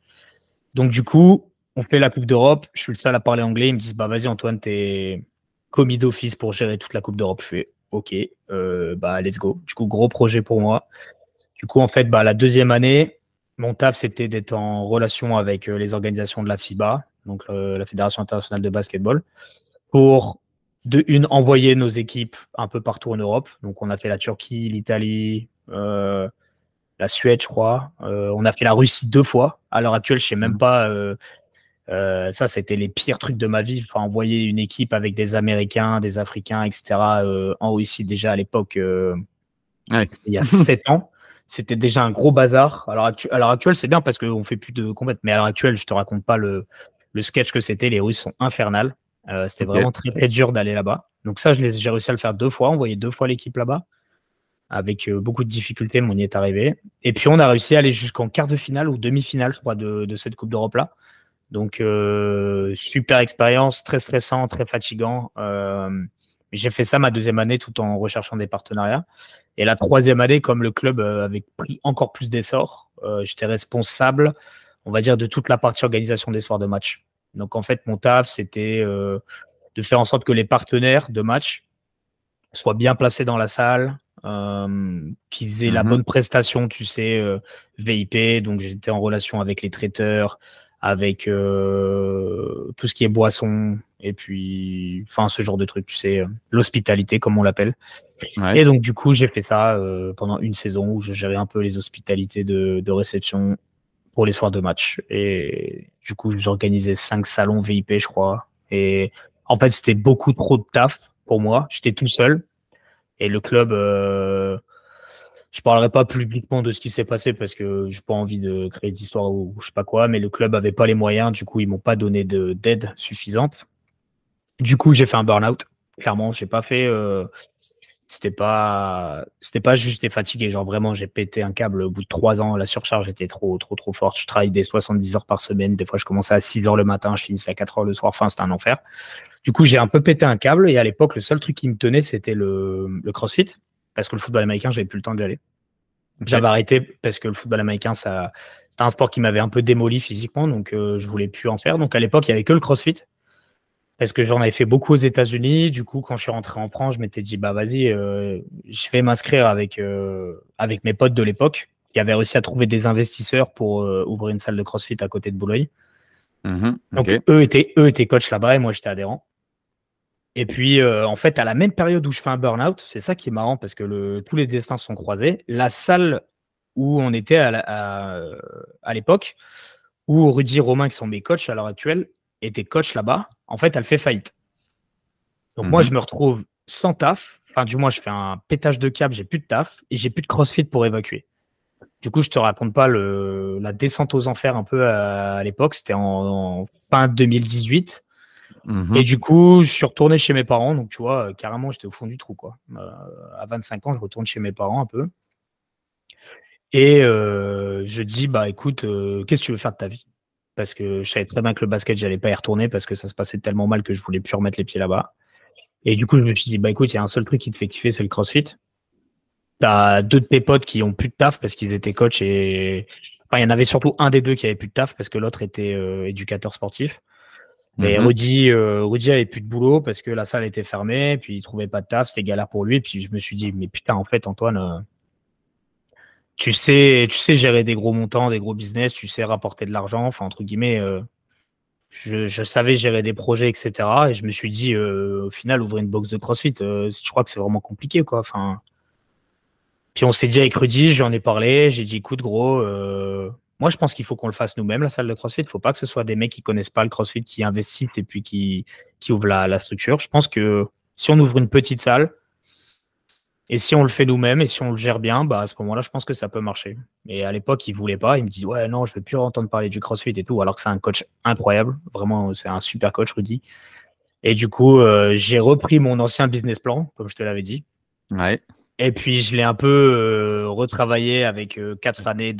Donc, du coup, on fait la Coupe d'Europe, je suis le seul à parler anglais, ils me disent, bah vas-y Antoine, t'es commis d'office pour gérer toute la Coupe d'Europe. Je fais, ok, bah let's go. Du coup, gros projet pour moi. Du coup, en fait, bah, la deuxième année, mon taf, c'était d'être en relation avec les organisations de la FIBA, donc la Fédération internationale de basketball, pour envoyer nos équipes un peu partout en Europe. Donc, on a fait la Turquie, l'Italie, la Suède, je crois. On a fait la Russie 2 fois. À l'heure actuelle, je sais même pas. Ça, c'était les pires trucs de ma vie. Enfin, envoyer une équipe avec des Américains, des Africains, etc. En Russie déjà à l'époque, il y a 7 ans. c'était déjà un gros bazar. À l'heure actuelle, c'est bien parce qu'on fait plus de combats. Mais à l'heure actuelle, je te raconte pas le sketch que c'était. Les Russes sont infernales. C'était vraiment très, très dur d'aller là-bas. Donc ça, j'ai réussi à le faire 2 fois. On voyait 2 fois l'équipe là-bas. Avec beaucoup de difficultés, mais on y est arrivé. Et puis, on a réussi à aller jusqu'en quart de finale ou demi-finale, je crois, de cette Coupe d'Europe-là. Donc, super expérience, très stressant, très fatigant. J'ai fait ça ma 2e année tout en recherchant des partenariats. Et la 3e année, comme le club avait pris encore plus d'essor, j'étais responsable, on va dire, de toute la partie organisation des soirs de match. Donc, en fait, mon taf, c'était de faire en sorte que les partenaires de match soient bien placés dans la salle, qu'ils aient la bonne prestation, tu sais, VIP. Donc, j'étais en relation avec les traiteurs, avec tout ce qui est boisson, et puis, enfin, ce genre de trucs, tu sais, l'hospitalité, comme on l'appelle. Ouais. Et donc, du coup, j'ai fait ça pendant une saison où je gérais un peu les hospitalités de réception pour les soirs de match. Et du coup, j'organisais 5 salons VIP, je crois. Et en fait, c'était beaucoup trop de taf pour moi. J'étais tout seul. Et le club, je parlerai pas publiquement de ce qui s'est passé parce que j'ai pas envie de créer d'histoire ou je sais pas quoi, mais le club avait pas les moyens. Du coup, ils m'ont pas donné d'aide suffisante. Du coup, j'ai fait un burn-out. Clairement, j'ai pas fait. C'était pas juste j'étais fatigué. Genre vraiment, j'ai pété un câble au bout de 3 ans. La surcharge était trop forte. Je travaille des 70 heures par semaine. Des fois, je commençais à 6 heures le matin, je finissais à 4 heures le soir. Enfin, c'était un enfer. Du coup, j'ai un peu pété un câble. Et à l'époque, le seul truc qui me tenait, c'était le CrossFit. Parce que le football américain, j'avais plus le temps d'y aller. J'avais arrêté parce que le football américain, c'était un sport qui m'avait un peu démoli physiquement. Donc, je voulais plus en faire. Donc, à l'époque, il n'y avait que le CrossFit. Parce que j'en avais fait beaucoup aux États-Unis. Du coup, quand je suis rentré en France, je m'étais dit, bah vas-y, je vais m'inscrire avec mes potes de l'époque qui avaient réussi à trouver des investisseurs pour ouvrir une salle de CrossFit à côté de Boulogne. Donc, eux étaient coachs là-bas et moi, j'étais adhérent. Et puis, en fait, à la même période où je fais un burn-out, c'est ça qui est marrant parce que tous les destins se sont croisés. La salle où on était à l'époque, où Rudy et Romain, qui sont mes coachs à l'heure actuelle, étaient coachs là-bas, en fait, elle fait faillite. Donc, moi, je me retrouve sans taf. Enfin, du moins, je fais un pétage de câble, j'ai plus de taf et j'ai plus de CrossFit pour évacuer. Du coup, je te raconte pas la descente aux enfers un peu à l'époque. C'était en fin 2018. Et du coup, je suis retourné chez mes parents. Donc, tu vois, carrément, j'étais au fond du trou, quoi. À 25 ans, je retourne chez mes parents un peu. Et je dis, bah écoute, qu'est-ce que tu veux faire de ta vie? Parce que je savais très bien que le basket, j'allais pas y retourner parce que ça se passait tellement mal que je voulais plus remettre les pieds là-bas. Et du coup, je me suis dit, bah écoute, il y a un seul truc qui te fait kiffer, c'est le CrossFit. T'as 2 de tes potes qui ont plus de taf parce qu'ils étaient coachs et. Enfin, il y en avait surtout un des 2 qui avait plus de taf parce que l'autre était éducateur sportif. Mais Rudy avait plus de boulot parce que la salle était fermée, puis il trouvait pas de taf, c'était galère pour lui. Puis je me suis dit, mais putain, en fait, Antoine, tu sais gérer des gros montants, des gros business, tu sais rapporter de l'argent, enfin, entre guillemets, je savais gérer des projets, etc. Et je me suis dit, au final, ouvrir une box de CrossFit, je crois que c'est vraiment compliqué, quoi. Enfin. Puis on s'est dit avec Rudy, j'en ai parlé, j'ai dit, écoute, gros, moi, je pense qu'il faut qu'on le fasse nous-mêmes, la salle de CrossFit. Il ne faut pas que ce soit des mecs qui ne connaissent pas le CrossFit, qui investissent et puis qui ouvrent la structure. Je pense que si on ouvre une petite salle et si on le fait nous-mêmes et si on le gère bien, bah, à ce moment-là, je pense que ça peut marcher. Et à l'époque, il ne voulait pas. Il me dit, ouais, non, je ne veux plus entendre parler du CrossFit et tout, alors que c'est un coach incroyable. Vraiment, c'est un super coach, Rudy. Et du coup, j'ai repris mon ancien business plan, comme je te l'avais dit. Ouais. Et puis, je l'ai un peu retravaillé avec 4 années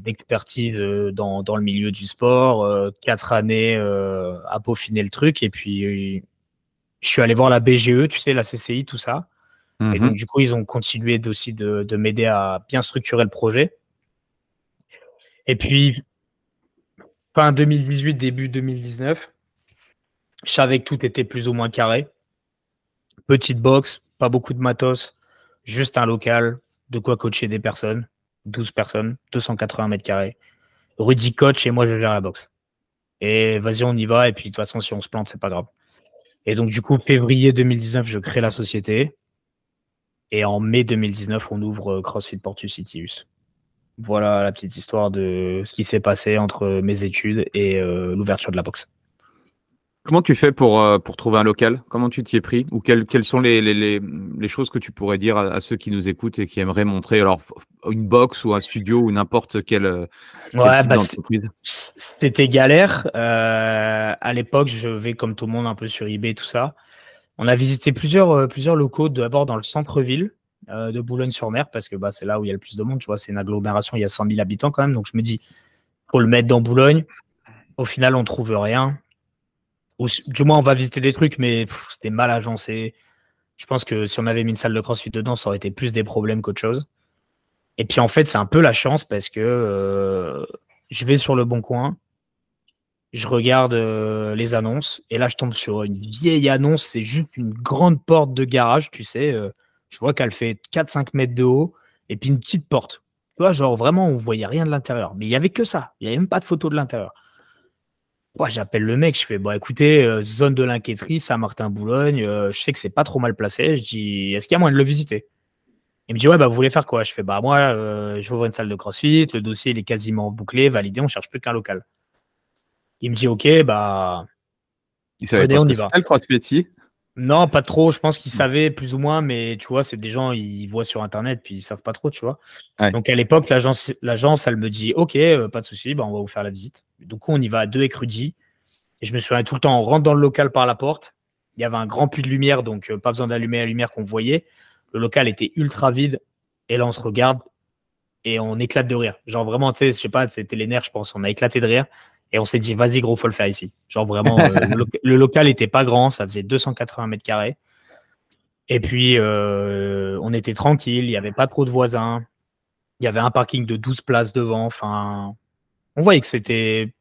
d'expertise dans le milieu du sport, 4 années à peaufiner le truc. Et puis, je suis allé voir la BGE, tu sais, la CCI, tout ça. Et donc, du coup, ils ont continué aussi de m'aider à bien structurer le projet. Et puis, fin 2018, début 2019, je savais que tout était plus ou moins carré. Petite box, pas beaucoup de matos, juste un local, de quoi coacher des personnes, 12 personnes, 280 mètres carrés. Rudy coach et moi je gère la boxe. Et vas-y, on y va. Et puis de toute façon, si on se plante, c'est pas grave. Et donc du coup, février 2019, je crée la société. Et en mai 2019, on ouvre CrossFit Portus Citius. Voilà la petite histoire de ce qui s'est passé entre mes études et l'ouverture de la boxe. Comment tu fais pour trouver un local? Comment tu t'y es pris? Ou quelles sont les choses que tu pourrais dire à ceux qui nous écoutent et qui aimeraient montrer alors une box ou un studio ou n'importe quel Ouais, type d'entreprise? c'était galère. À l'époque, je vais comme tout le monde un peu sur eBay, tout ça. On a visité plusieurs locaux, d'abord dans le centre-ville de Boulogne-sur-Mer, parce que c'est là où il y a le plus de monde, tu vois, c'est une agglomération, il y a 100 000 habitants quand même, donc je me dis, faut le mettre dans Boulogne. Au final, on trouve rien. Du moins, on va visiter des trucs, mais c'était mal agencé. Je pense que si on avait mis une salle de CrossFit dedans, ça aurait été plus des problèmes qu'autre chose. Et puis en fait, c'est un peu la chance parce que je vais sur Le Bon Coin, je regarde les annonces, et là, je tombe sur une vieille annonce. C'est juste une grande porte de garage, tu sais. Je vois qu'elle fait 4-5 mètres de haut, et puis une petite porte. Tu vois, genre vraiment, on voyait rien de l'intérieur. Mais il n'y avait que ça. Il n'y avait même pas de photo de l'intérieur. Ouais, j'appelle le mec, je fais, bon, écoutez, zone de l'Inquiéterie, Saint-Martin-Boulogne, je sais que c'est pas trop mal placé. Je dis, est-ce qu'il y a moyen de le visiter? Il me dit, ouais, vous voulez faire quoi? Je fais, moi, je vais ouvrir une salle de CrossFit, le dossier il est quasiment bouclé, validé, on cherche plus qu'un local. Il me dit, ok, Il savait pas venez, ce on que y va. c'était le CrossFit? Non, pas trop, je pense qu'ils savaient plus ou moins, mais tu vois, c'est des gens, ils voient sur Internet, puis ils savent pas trop, tu vois. Ouais. Donc à l'époque, l'agence, elle me dit, ok, pas de souci, on va vous faire la visite. Du coup, on y va à deux avec Rudy. Et je me souviens tout le temps, on rentre dans le local par la porte. Il y avait un grand puits de lumière, donc pas besoin d'allumer la lumière qu'on voyait. Le local était ultra vide. Et là, on se regarde et on éclate de rire. Genre vraiment, tu sais, je sais pas, c'était les nerfs, je pense. On a éclaté de rire. Et on s'est dit, vas-y, gros, faut le faire ici. Genre vraiment, le local était pas grand, ça faisait 280 mètres carrés. Et puis, on était tranquille, il n'y avait pas trop de voisins. Il y avait un parking de 12 places devant. Enfin, on voyait que c'était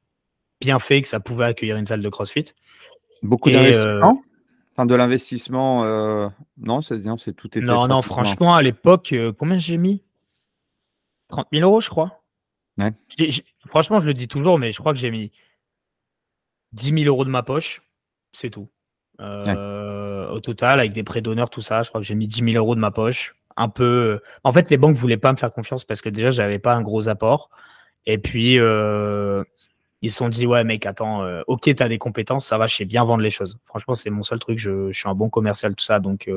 bien fait, que ça pouvait accueillir une salle de CrossFit. Beaucoup d'investissement? Enfin, de l'investissement, non, tout était Non, pratiquement. franchement, à l'époque, combien j'ai mis? 30 000 euros, je crois. Ouais. Franchement, je le dis toujours, mais je crois que j'ai mis 10 000 euros de ma poche. C'est tout. Ouais. Au total, avec des prêts d'honneur, tout ça, je crois que j'ai mis 10 000 euros de ma poche. Un peu. En fait, les banques ne voulaient pas me faire confiance parce que déjà, je n'avais pas un gros apport. Et puis, ils se sont dit, ouais, mec, attends, ok, tu as des compétences, ça va, je sais bien vendre les choses. Franchement, c'est mon seul truc. Je suis un bon commercial, tout ça. Donc,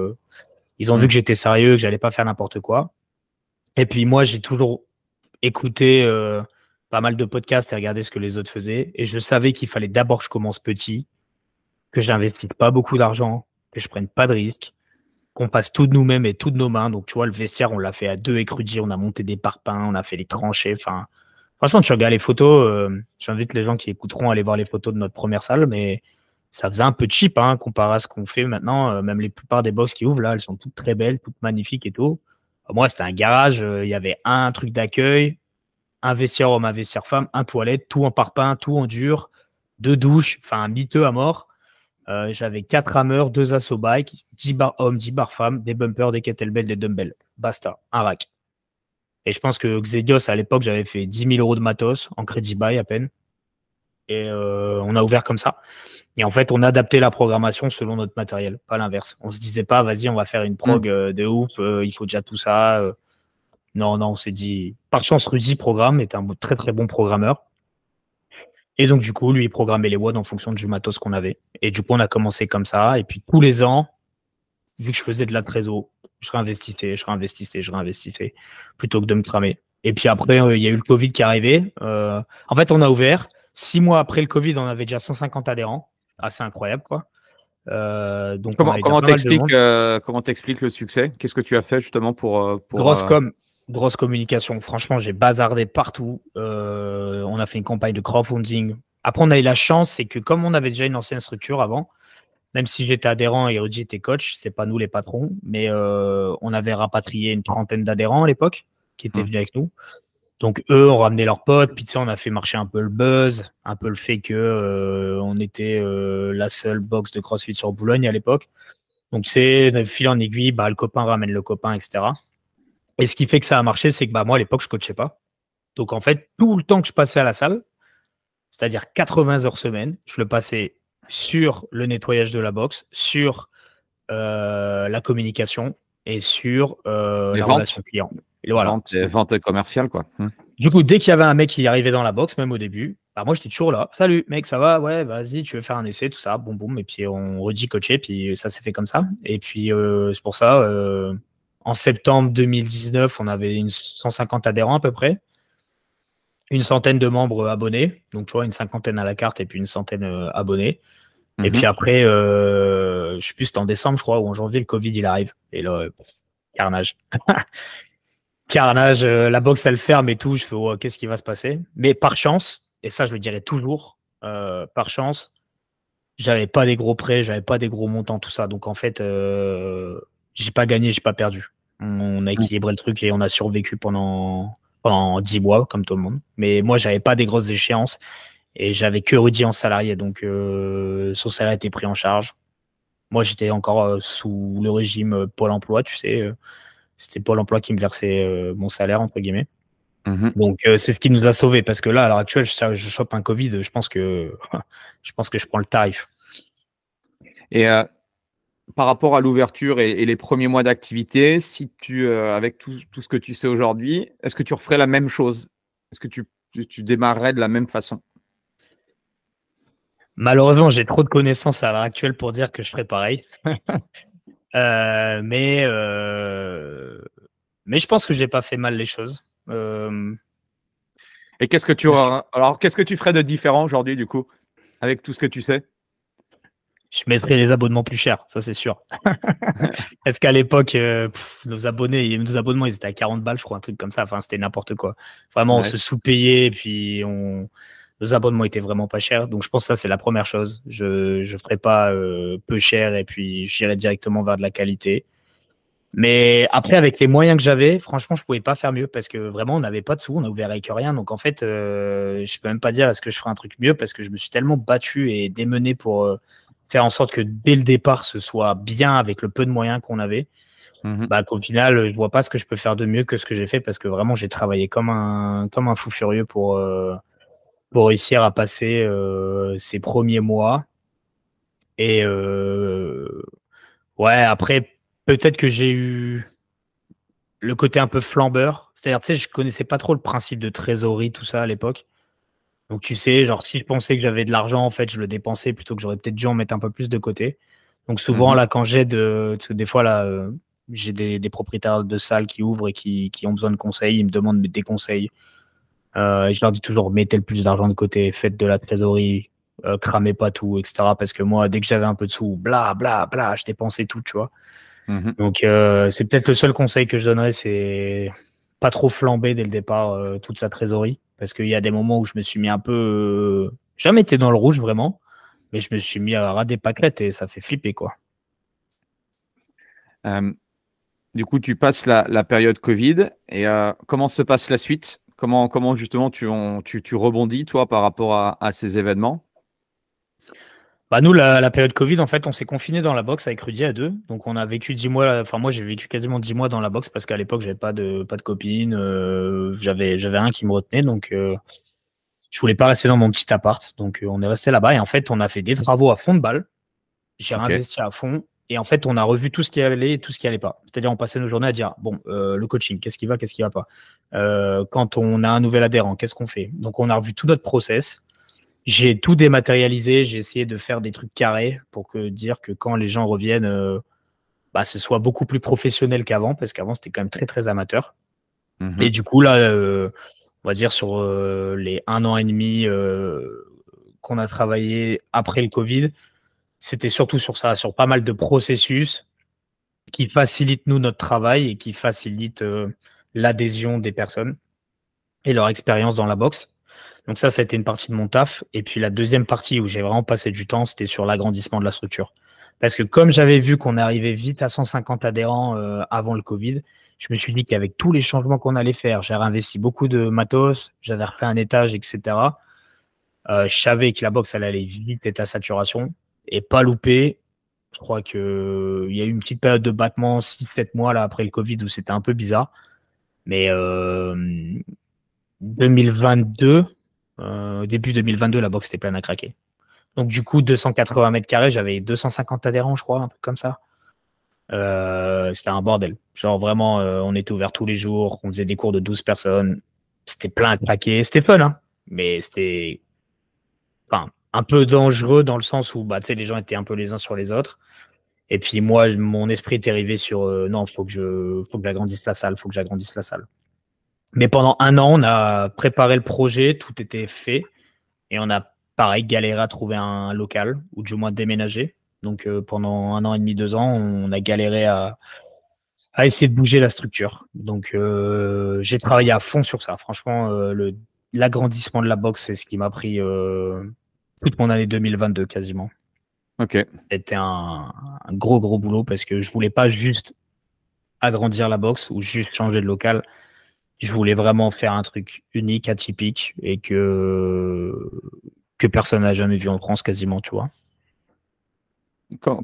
ils ont vu que j'étais sérieux, que j'allais pas faire n'importe quoi. Et puis, moi, j'ai toujours écouté pas mal de podcasts et regardé ce que les autres faisaient. Et je savais qu'il fallait d'abord que je commence petit, que je n'investisse pas beaucoup d'argent, que je prenne pas de risques, qu'on passe tout de nous-mêmes et tout de nos mains. Donc, tu vois, le vestiaire, on l'a fait à deux avec Rudy, on a monté des parpaings, on a fait les tranchées. Enfin, franchement, tu regardes les photos, j'invite les gens qui écouteront à aller voir les photos de notre première salle, mais ça faisait un peu cheap comparé à ce qu'on fait maintenant. Même les plupart des box qui ouvrent, là, elles sont toutes très belles, toutes magnifiques et tout. Moi, c'était un garage, il y avait un truc d'accueil, un vestiaire homme, un vestiaire femme, un toilette, tout en parpaing, tout en dur, deux douches, enfin, un miteux à mort. J'avais 4 rameurs, 2 assaut bike, 10 bars hommes, 10 bars femmes, des bumpers, des kettlebells, des dumbbells. Basta, un rack. Et je pense que Xedios, à l'époque, j'avais fait 10 000 euros de matos en crédit bail à peine. Et on a ouvert comme ça. Et en fait, on a adapté la programmation selon notre matériel, pas l'inverse. On se disait pas, vas-y, on va faire une prog de ouf, il faut déjà tout ça. Non, on s'est dit, par chance, Rudy programme, est un très très bon programmeur. Et donc, du coup, lui, il programmait les WOD en fonction du matos qu'on avait. Et du coup, on a commencé comme ça. Et puis, tous les ans, vu que je faisais de la trésor, je réinvestissais, plutôt que de me cramer. Et puis après, il y a eu le Covid qui est arrivé. En fait, on a ouvert. 6 mois après le Covid, on avait déjà 150 adhérents. Assez incroyable, quoi. Donc, Comment t'expliques le succès? Qu'est-ce que tu as fait justement pour Grosse communication. Franchement, j'ai bazardé partout. On a fait une campagne de crowdfunding. Après, on a eu la chance, c'est que comme on avait déjà une ancienne structure avant, même si j'étais adhérent et Rudy était coach, c'est pas nous les patrons, mais on avait rapatrié une 30aine d'adhérents à l'époque qui étaient venus avec nous. Donc eux ont ramené leurs potes, puis tu sais, on a fait marcher un peu le buzz, un peu le fait que on était la seule box de CrossFit sur Boulogne à l'époque. Donc c'est de fil en aiguille, le copain ramène le copain, etc. Et ce qui fait que ça a marché, c'est que moi à l'époque je coachais pas. Donc en fait, tout le temps que je passais à la salle, c'est-à-dire 80 heures semaine, je le passais sur le nettoyage de la box, sur la communication et sur la relation client. Et voilà. Vente commerciale, quoi. Du coup, dès qu'il y avait un mec qui arrivait dans la box, même au début, Bah, moi, j'étais toujours là. Salut, mec, ça va? Ouais, vas-y, tu veux faire un essai, tout ça, boum, boum. Et puis, on redit coacher, puis ça s'est fait comme ça. Et puis, c'est pour ça, en septembre 2019, on avait 150 adhérents à peu près, une centaine de membres abonnés. Donc, tu vois, une cinquantaine à la carte et puis une centaine abonnés. Et puis après, je sais plus, c'était en décembre, je crois, ou en janvier, le Covid, il arrive. Et là, carnage. Carnage, la boxe, elle ferme et tout. Je fais, oh, qu'est-ce qui va se passer? Mais par chance, et ça, je le dirais toujours, par chance, j'avais pas des gros prêts, j'avais pas des gros montants, tout ça. Donc, en fait, j'ai pas gagné, j'ai pas perdu. On a équilibré le truc et on a survécu pendant 10 mois, comme tout le monde. Mais moi, j'avais pas des grosses échéances et j'avais que Rudy en salarié. Donc, son salaire était pris en charge. Moi, j'étais encore sous le régime Pôle emploi, tu sais. C'était Pôle emploi qui me versait mon salaire, entre guillemets. Donc, c'est ce qui nous a sauvés. Parce que là, à l'heure actuelle, je chope un Covid, je pense que je prends le tarif. Et par rapport à l'ouverture et les premiers mois d'activité, si avec tout ce que tu sais aujourd'hui, est-ce que tu referais la même chose? Est-ce que tu démarrerais de la même façon? Malheureusement, j'ai trop de connaissances à l'heure actuelle pour dire que je ferais pareil. Mais je pense que j'ai pas fait mal les choses. Et qu'est-ce que tu ferais de différent aujourd'hui, du coup, avec tout ce que tu sais? Je mettrais les abonnements plus chers, ça c'est sûr. Parce qu'à l'époque, nos abonnements, ils étaient à 40 balles, je crois, un truc comme ça. Enfin, c'était n'importe quoi. Vraiment, on se sous-payait, et puis nos abonnements étaient vraiment pas chers. Donc, je pense que ça, c'est la première chose. Je ne ferais pas peu cher, et puis j'irais directement vers de la qualité. Mais après, avec les moyens que j'avais, franchement, je pouvais pas faire mieux parce que vraiment, on n'avait pas de sous, on a ouvert avec rien. Donc, en fait, je peux même pas dire est-ce que je ferais un truc mieux parce que je me suis tellement battu et démené pour faire en sorte que dès le départ, ce soit bien avec le peu de moyens qu'on avait. Bah, qu'au final, je vois pas ce que je peux faire de mieux que ce que j'ai fait parce que vraiment, j'ai travaillé comme un fou furieux pour réussir à passer ces premiers mois. Et ouais, après, peut-être que j'ai eu le côté un peu flambeur. C'est-à-dire, tu sais, je connaissais pas trop le principe de trésorerie, tout ça à l'époque. Donc, tu sais, genre, si je pensais que j'avais de l'argent, en fait, je le dépensais plutôt que j'aurais peut-être dû en mettre un peu plus de côté. Donc, souvent, là, quand j'aide, parce que des fois, là, j'ai des propriétaires de salles qui ouvrent et qui ont besoin de conseils, ils me demandent des conseils. Et je leur dis toujours, mettez le plus d'argent de côté, faites de la trésorerie, cramez pas tout, etc. Parce que moi, dès que j'avais un peu de sous, bla, bla, bla, je dépensais tout, tu vois. Donc, c'est peut-être le seul conseil que je donnerais, c'est pas trop flamber dès le départ toute sa trésorerie. Parce qu'il y a des moments où je me suis mis un peu. Jamais été dans le rouge vraiment, mais je me suis mis à ras des pâquerettes et ça fait flipper, quoi. Du coup, tu passes la période Covid et comment se passe la suite? Comment justement tu rebondis, toi, par rapport à ces événements? Bah nous, la période Covid, en fait, on s'est confinés dans la boxe avec Rudy à deux. Donc, on a vécu 10 mois. Enfin, moi, j'ai vécu quasiment 10 mois dans la boxe parce qu'à l'époque, j'avais pas de copine. J'avais rien qui me retenait. Donc, je voulais pas rester dans mon petit appart. Donc, on est resté là-bas. Et en fait, on a fait des travaux à fond de balle. J'ai réinvesti à fond. Et en fait, on a revu tout ce qui allait et tout ce qui allait pas. C'est-à-dire, on passait nos journées à dire, bon, le coaching, qu'est-ce qui va pas? Quand on a un nouvel adhérent, qu'est-ce qu'on fait? Donc, on a revu tout notre process. J'ai tout dématérialisé, j'ai essayé de faire des trucs carrés pour dire que quand les gens reviennent, bah, ce soit beaucoup plus professionnel qu'avant, parce qu'avant, c'était quand même très, très amateur. Et du coup, là, on va dire sur les 1 an et demi qu'on a travaillé après le Covid, c'était surtout sur ça, sur pas mal de processus qui facilitent, nous, notre travail et qui facilitent l'adhésion des personnes et leur expérience dans la boxe. Donc ça a été une partie de mon taf. Et puis la deuxième partie où j'ai vraiment passé du temps, c'était sur l'agrandissement de la structure. Parce que comme j'avais vu qu'on arrivait vite à 150 adhérents avant le Covid, je me suis dit qu'avec tous les changements qu'on allait faire, j'ai réinvesti beaucoup de matos, j'avais refait un étage, etc. Je savais que la boxe, elle allait vite être à saturation et pas louper. Je crois qu'il y a eu une petite période de battement, 6-7 mois là, après le Covid, où c'était un peu bizarre. Mais 2022, début 2022, la boxe était pleine à craquer. Donc, du coup, 280 mètres carrés, j'avais 250 adhérents, je crois, un truc comme ça. C'était un bordel. Genre, vraiment, on était ouvert tous les jours, on faisait des cours de 12 personnes. C'était plein à craquer. C'était fun, hein, mais c'était enfin, un peu dangereux dans le sens où bah, les gens étaient un peu les uns sur les autres. Et puis moi, mon esprit était arrivé sur non, faut que j'agrandisse la salle, faut que j'agrandisse la salle. Mais pendant 1 an, on a préparé le projet, tout était fait. Et on a, pareil, galéré à trouver un local, ou du moins déménager. Donc pendant 1 an et demi, 2 ans, on a galéré à essayer de bouger la structure. Donc j'ai travaillé à fond sur ça. Franchement, l'agrandissement de la box, c'est ce qui m'a pris toute mon année 2022 quasiment. Ok. C'était un gros boulot parce que je voulais pas juste agrandir la box ou juste changer de local. Je voulais vraiment faire un truc unique, atypique et que personne n'a jamais vu en France quasiment, tu vois.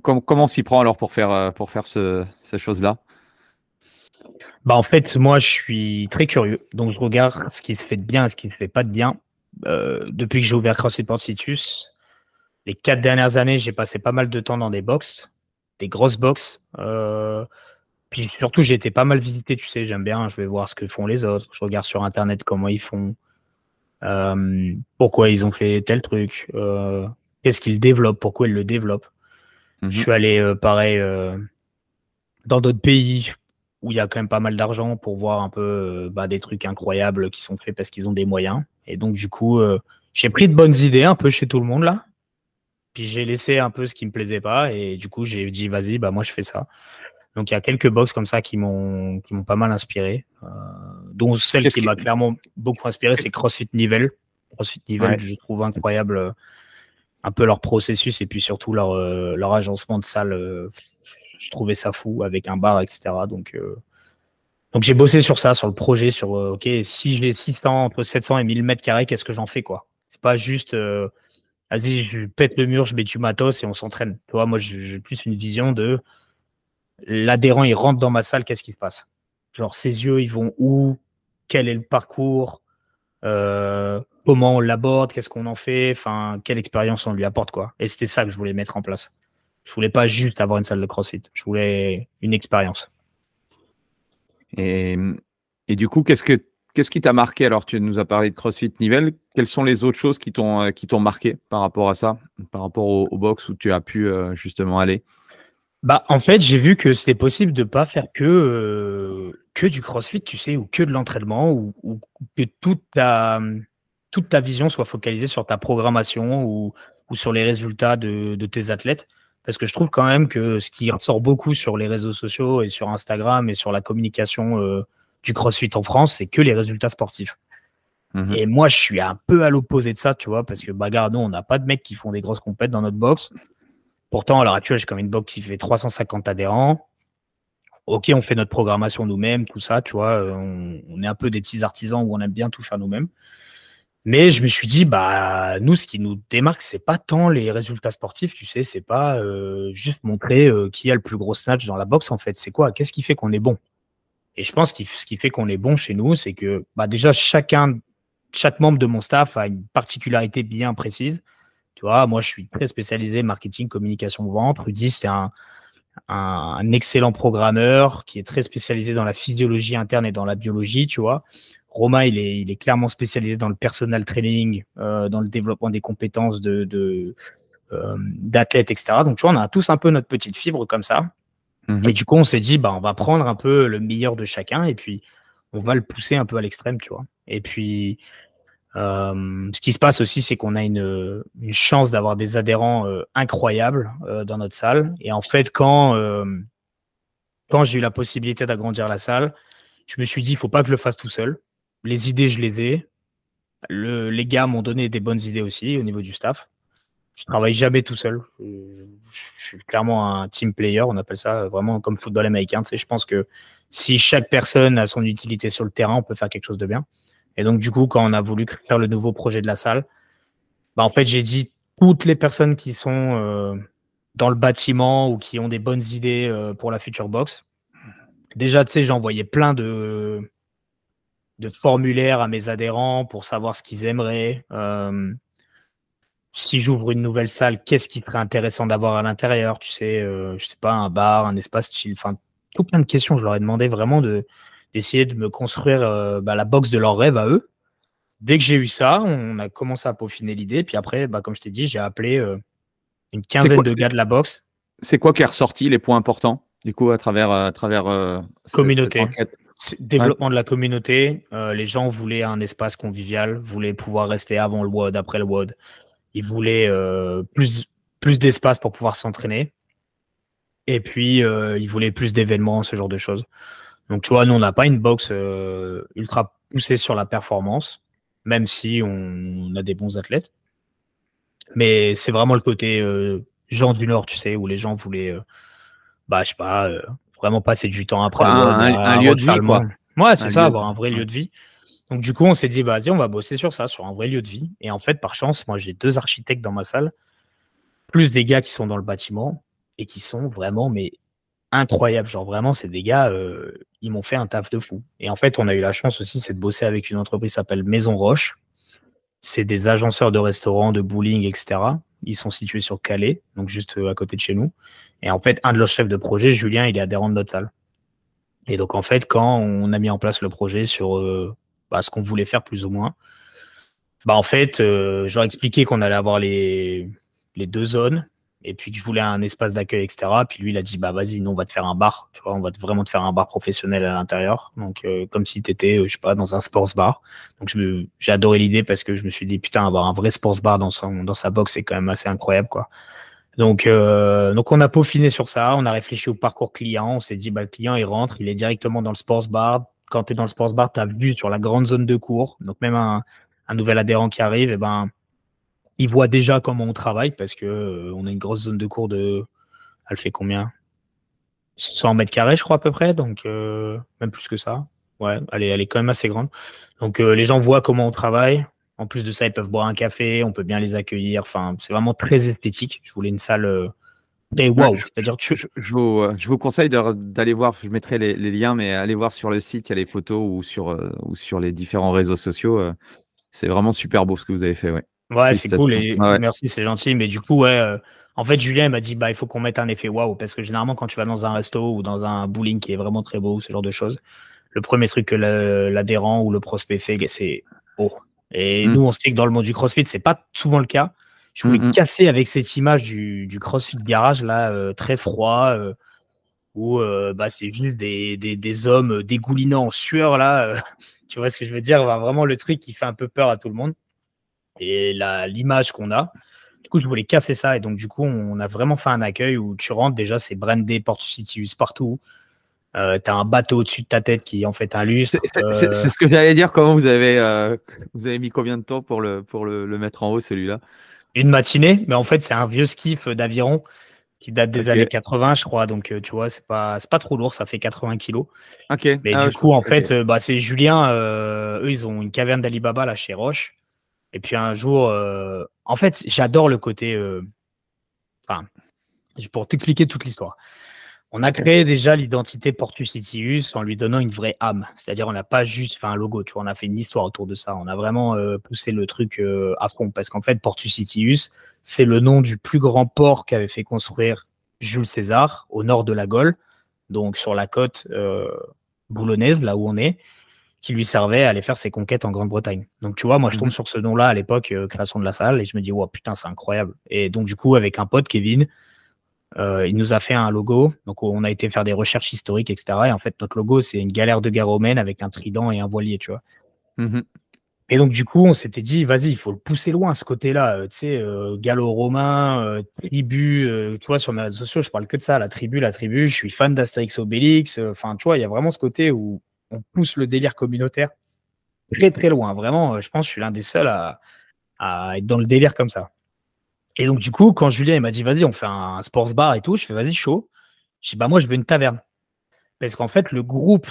Comment s'y prend alors pour faire ces choses-là? Bah en fait, moi, je suis très curieux. Donc, je regarde ce qui se fait de bien et ce qui se fait pas de bien. Depuis que j'ai ouvert CrossFit Port-Citus, les 4 dernières années, j'ai passé pas mal de temps dans des box, des grosses box. Puis surtout, j'ai été pas mal visité, tu sais, j'aime bien, je vais voir ce que font les autres. Je regarde sur Internet comment ils font, pourquoi ils ont fait tel truc, qu'est-ce qu'ils développent, pourquoi ils le développent. Je suis allé, pareil, dans d'autres pays où il y a quand même pas mal d'argent pour voir un peu des trucs incroyables qui sont faits parce qu'ils ont des moyens. Et donc, du coup, j'ai pris de bonnes idées un peu chez tout le monde là. Puis j'ai laissé un peu ce qui me plaisait pas. Et du coup, j'ai dit, vas-y, moi, je fais ça. Donc, il y a quelques box comme ça qui m'ont pas mal inspiré. Dont celle qui m'a clairement beaucoup inspiré, c'est CrossFit Nivelles. CrossFit Nivelles, je trouve incroyable un peu leur processus et puis surtout leur agencement de salle. Je trouvais ça fou avec un bar, etc. Donc j'ai bossé sur ça, sur le projet, sur OK, si j'ai 600, entre 700 et 1000 mètres carrés, qu'est-ce que j'en fais, quoi? C'est pas juste vas-y, je pète le mur, je mets du matos et on s'entraîne. Tu vois, moi, j'ai plus une vision de l'adhérent, il rentre dans ma salle, qu'est-ce qui se passe? Genre, ses yeux, ils vont où? Quel est le parcours? Comment on l'aborde? Qu'est-ce qu'on en fait? Enfin, quelle expérience on lui apporte, quoi? Et c'était ça que je voulais mettre en place. Je voulais pas juste avoir une salle de CrossFit. Je voulais une expérience. Et du coup, qu'est-ce qui t'a marqué? Alors, tu nous as parlé de CrossFit Nivelles. Quelles sont les autres choses qui t'ont marqué par rapport à ça, par rapport au box où tu as pu justement aller? En fait, j'ai vu que c'était possible de pas faire que du CrossFit, tu sais, ou que de l'entraînement, ou que toute ta vision soit focalisée sur ta programmation ou sur les résultats de tes athlètes. Parce que je trouve quand même que ce qui ressort beaucoup sur les réseaux sociaux et sur Instagram et sur la communication du CrossFit en France, c'est que les résultats sportifs. Et moi, je suis un peu à l'opposé de ça, tu vois, parce que nous, on n'a pas de mecs qui font des grosses compètes dans notre box. Pourtant, à l'heure actuelle, j'ai comme une box qui fait 350 adhérents. OK, on fait notre programmation nous-mêmes, tout ça, tu vois. On est un peu des petits artisans où on aime bien tout faire nous-mêmes. Mais je me suis dit, nous, ce qui nous démarque, c'est pas tant les résultats sportifs, tu sais, c'est pas juste montrer qui a le plus gros snatch dans la box, en fait. C'est quoi? Qu'est-ce qui fait qu'on est bon? Et je pense que ce qui fait qu'on est bon chez nous, c'est que déjà, chaque membre de mon staff a une particularité bien précise. Tu vois, moi, je suis très spécialisé marketing, communication, vente. Rudy, c'est un excellent programmeur qui est très spécialisé dans la physiologie interne et dans la biologie, tu vois. Romain, il est clairement spécialisé dans le personal training, dans le développement des compétences d'athlètes, etc. Donc, tu vois, on a tous un peu notre petite fibre comme ça. Et du coup, on s'est dit, on va prendre un peu le meilleur de chacun et puis on va le pousser un peu à l'extrême, tu vois. Et puis, ce qui se passe aussi, c'est qu'on a une chance d'avoir des adhérents incroyables dans notre salle. Et en fait, quand j'ai eu la possibilité d'agrandir la salle, je me suis dit, il ne faut pas que je le fasse tout seul. Les idées, je les ai. Les gars m'ont donné des bonnes idées aussi au niveau du staff. Je ne travaille jamais tout seul. Je suis clairement un team player, on appelle ça vraiment comme football américain. Tu sais, je pense que si chaque personne a son utilité sur le terrain, on peut faire quelque chose de bien. Et donc, du coup, quand on a voulu faire le nouveau projet de la salle, en fait, j'ai dit toutes les personnes qui sont dans le bâtiment ou qui ont des bonnes idées pour la future box. Déjà, tu sais, j'ai envoyé plein de formulaires à mes adhérents pour savoir ce qu'ils aimeraient. Si j'ouvre une nouvelle salle, qu'est-ce qui serait intéressant d'avoir à l'intérieur? Tu sais, je sais pas, un bar, un espace chill, enfin, tout plein de questions. Je leur ai demandé vraiment d'essayer de me construire la box de leur rêve à eux. dès que j'ai eu ça, on a commencé à peaufiner l'idée. Puis après, bah, comme je t'ai dit, j'ai appelé une quinzaine de gars de la boxe. C'est quoi qui est ressorti, les points importants, du coup, à travers cette Communauté. enquête? Développement de la communauté. Les gens voulaient un espace convivial, voulaient pouvoir rester avant le WOD, après le WOD. Ils voulaient plus d'espace pour pouvoir s'entraîner. Et puis, ils voulaient plus d'événements, ce genre de choses. Donc, tu vois, nous, on n'a pas une boxe ultra poussée sur la performance, même si on a des bons athlètes. Mais c'est vraiment le côté gens du Nord, tu sais, où les gens voulaient, bah, je sais pas, vraiment passer du temps après le WOD Un à lieu de refaire vie, le quoi. monde. Ouais, c'est Un ça, lieu avoir un vrai lieu de vie. Donc, du coup, on s'est dit, bah, vas-y, on va bosser sur ça, sur un vrai lieu de vie. Et en fait, par chance, moi, j'ai 2 architectes dans ma salle, plus des gars qui sont dans le bâtiment et qui sont vraiment, mais incroyables. Genre, vraiment, c'est des gars, ils m'ont fait un taf de fou. Et en fait, on a eu la chance aussi, c'est de bosser avec une entreprise qui s'appelle Maison Roche. C'est des agenceurs de restaurants, de bowling, etc. Ils sont situés sur Calais, donc juste à côté de chez nous. Et en fait, un de leurs chefs de projet, Julien, il est adhérent de notre salle. Et donc, en fait, quand on a mis en place le projet sur ce qu'on voulait faire plus ou moins, bah, en fait, je leur ai expliqué qu'on allait avoir les 2 zones et puis que je voulais un espace d'accueil, etc. Puis lui, il a dit, bah vas-y, nous, on va te faire un bar. Tu vois, on va vraiment te faire un bar professionnel à l'intérieur. Donc, comme si tu étais, je sais pas, dans un sports bar. Donc, j'ai adoré l'idée parce que je me suis dit, putain, avoir un vrai sports bar dans sa box, c'est quand même assez incroyable, quoi. Donc, on a peaufiné sur ça. On a réfléchi au parcours client. On s'est dit, bah, le client, il rentre, il est directement dans le sports bar. Quand tu es dans le sports bar, tu as vue sur la grande zone de cours. Donc, même un nouvel adhérent qui arrive, eh ben, il voit déjà comment on travaille parce que on a une grosse zone de cours elle fait combien? 100 mètres carrés, je crois, à peu près. Donc, même plus que ça. Ouais, elle est quand même assez grande. Donc, les gens voient comment on travaille. En plus de ça, ils peuvent boire un café, on peut bien les accueillir. Enfin, c'est vraiment très esthétique. Je voulais une salle et Ouais, waouh, c'est-à-dire je vous conseille d'aller voir, je mettrai les liens, mais allez voir sur le site, il y a les photos ou sur les différents réseaux sociaux. C'est vraiment super beau ce que vous avez fait, ouais. ouais, c'est cool Félicitations. et Ouais, ouais. merci, c'est gentil. Mais du coup, ouais, en fait, Julien il m'a dit, bah, il faut qu'on mette un effet waouh parce que généralement, quand tu vas dans un resto ou dans un bowling qui est vraiment très beau, ce genre de choses, le premier truc que l'adhérent ou le prospect fait, c'est oh. Et Mmh. nous, on sait que dans le monde du CrossFit, c'est pas souvent le cas. Je voulais Mmh mh. casser avec cette image du CrossFit garage là, très froid, où bah, c'est juste des hommes dégoulinants en sueur là. Tu vois ce que je veux dire? Bah, vraiment le truc qui fait un peu peur à tout le monde et l'image qu'on a. Du coup, je voulais casser ça et donc du coup, on a vraiment fait un accueil où tu rentres déjà, c'est brandé Portus Citius partout. Tu as un bateau au-dessus de ta tête qui est en fait un lustre. C'est ce que j'allais dire. Comment vous avez mis combien de temps pour le mettre en haut, celui-là? Une matinée, mais en fait, c'est un vieux skiff d'aviron qui date des années OK. 80, je crois. Donc, tu vois, c'est pas trop lourd, ça fait 80 kilos. OK. Mais Ah du ouais, coup, en OK. fait, bah, c'est Julien, eux, ils ont une caverne d'Alibaba là chez Roche. Et puis un jour, en fait, j'adore le côté. Enfin, pour t'expliquer toute l'histoire. On a créé déjà l'identité Portus Citius en lui donnant une vraie âme. C'est-à-dire, on n'a pas juste fait un logo, tu vois, on a fait une histoire autour de ça. On a vraiment poussé le truc à fond. Parce qu'en fait, Portus Citius, c'est le nom du plus grand port qu'avait fait construire Jules César au nord de la Gaule, donc sur la côte boulonnaise, là où on est, qui lui servait à aller faire ses conquêtes en Grande-Bretagne. Donc, tu vois, moi, je tombe Mmh. sur ce nom-là à l'époque, création de la salle, et je me dis, wow, putain, c'est incroyable. Et donc, du coup, avec un pote, Kevin, il nous a fait un logo. Donc, on a été faire des recherches historiques, etc. Et en fait, notre logo, c'est une galère de guerre romaine avec un trident et un voilier, tu vois. Mmh. Et donc, du coup, on s'était dit, vas-y, il faut le pousser loin, ce côté-là. Tu sais, gallo-romain, tribu. Tu vois, sur mes réseaux sociaux, je parle que de ça, la tribu, la tribu. Je suis fan d'Astérix Obélix. Enfin, tu vois, il y a vraiment ce côté où on pousse le délire communautaire très, très loin. Vraiment, je pense que je suis l'un des seuls à être dans le délire comme ça. Et donc, du coup, quand Julien il m'a dit, vas-y, on fait un sports bar et tout, je fais, vas-y, chaud. Je dis, bah, moi, je veux une taverne. Parce qu'en fait, le groupe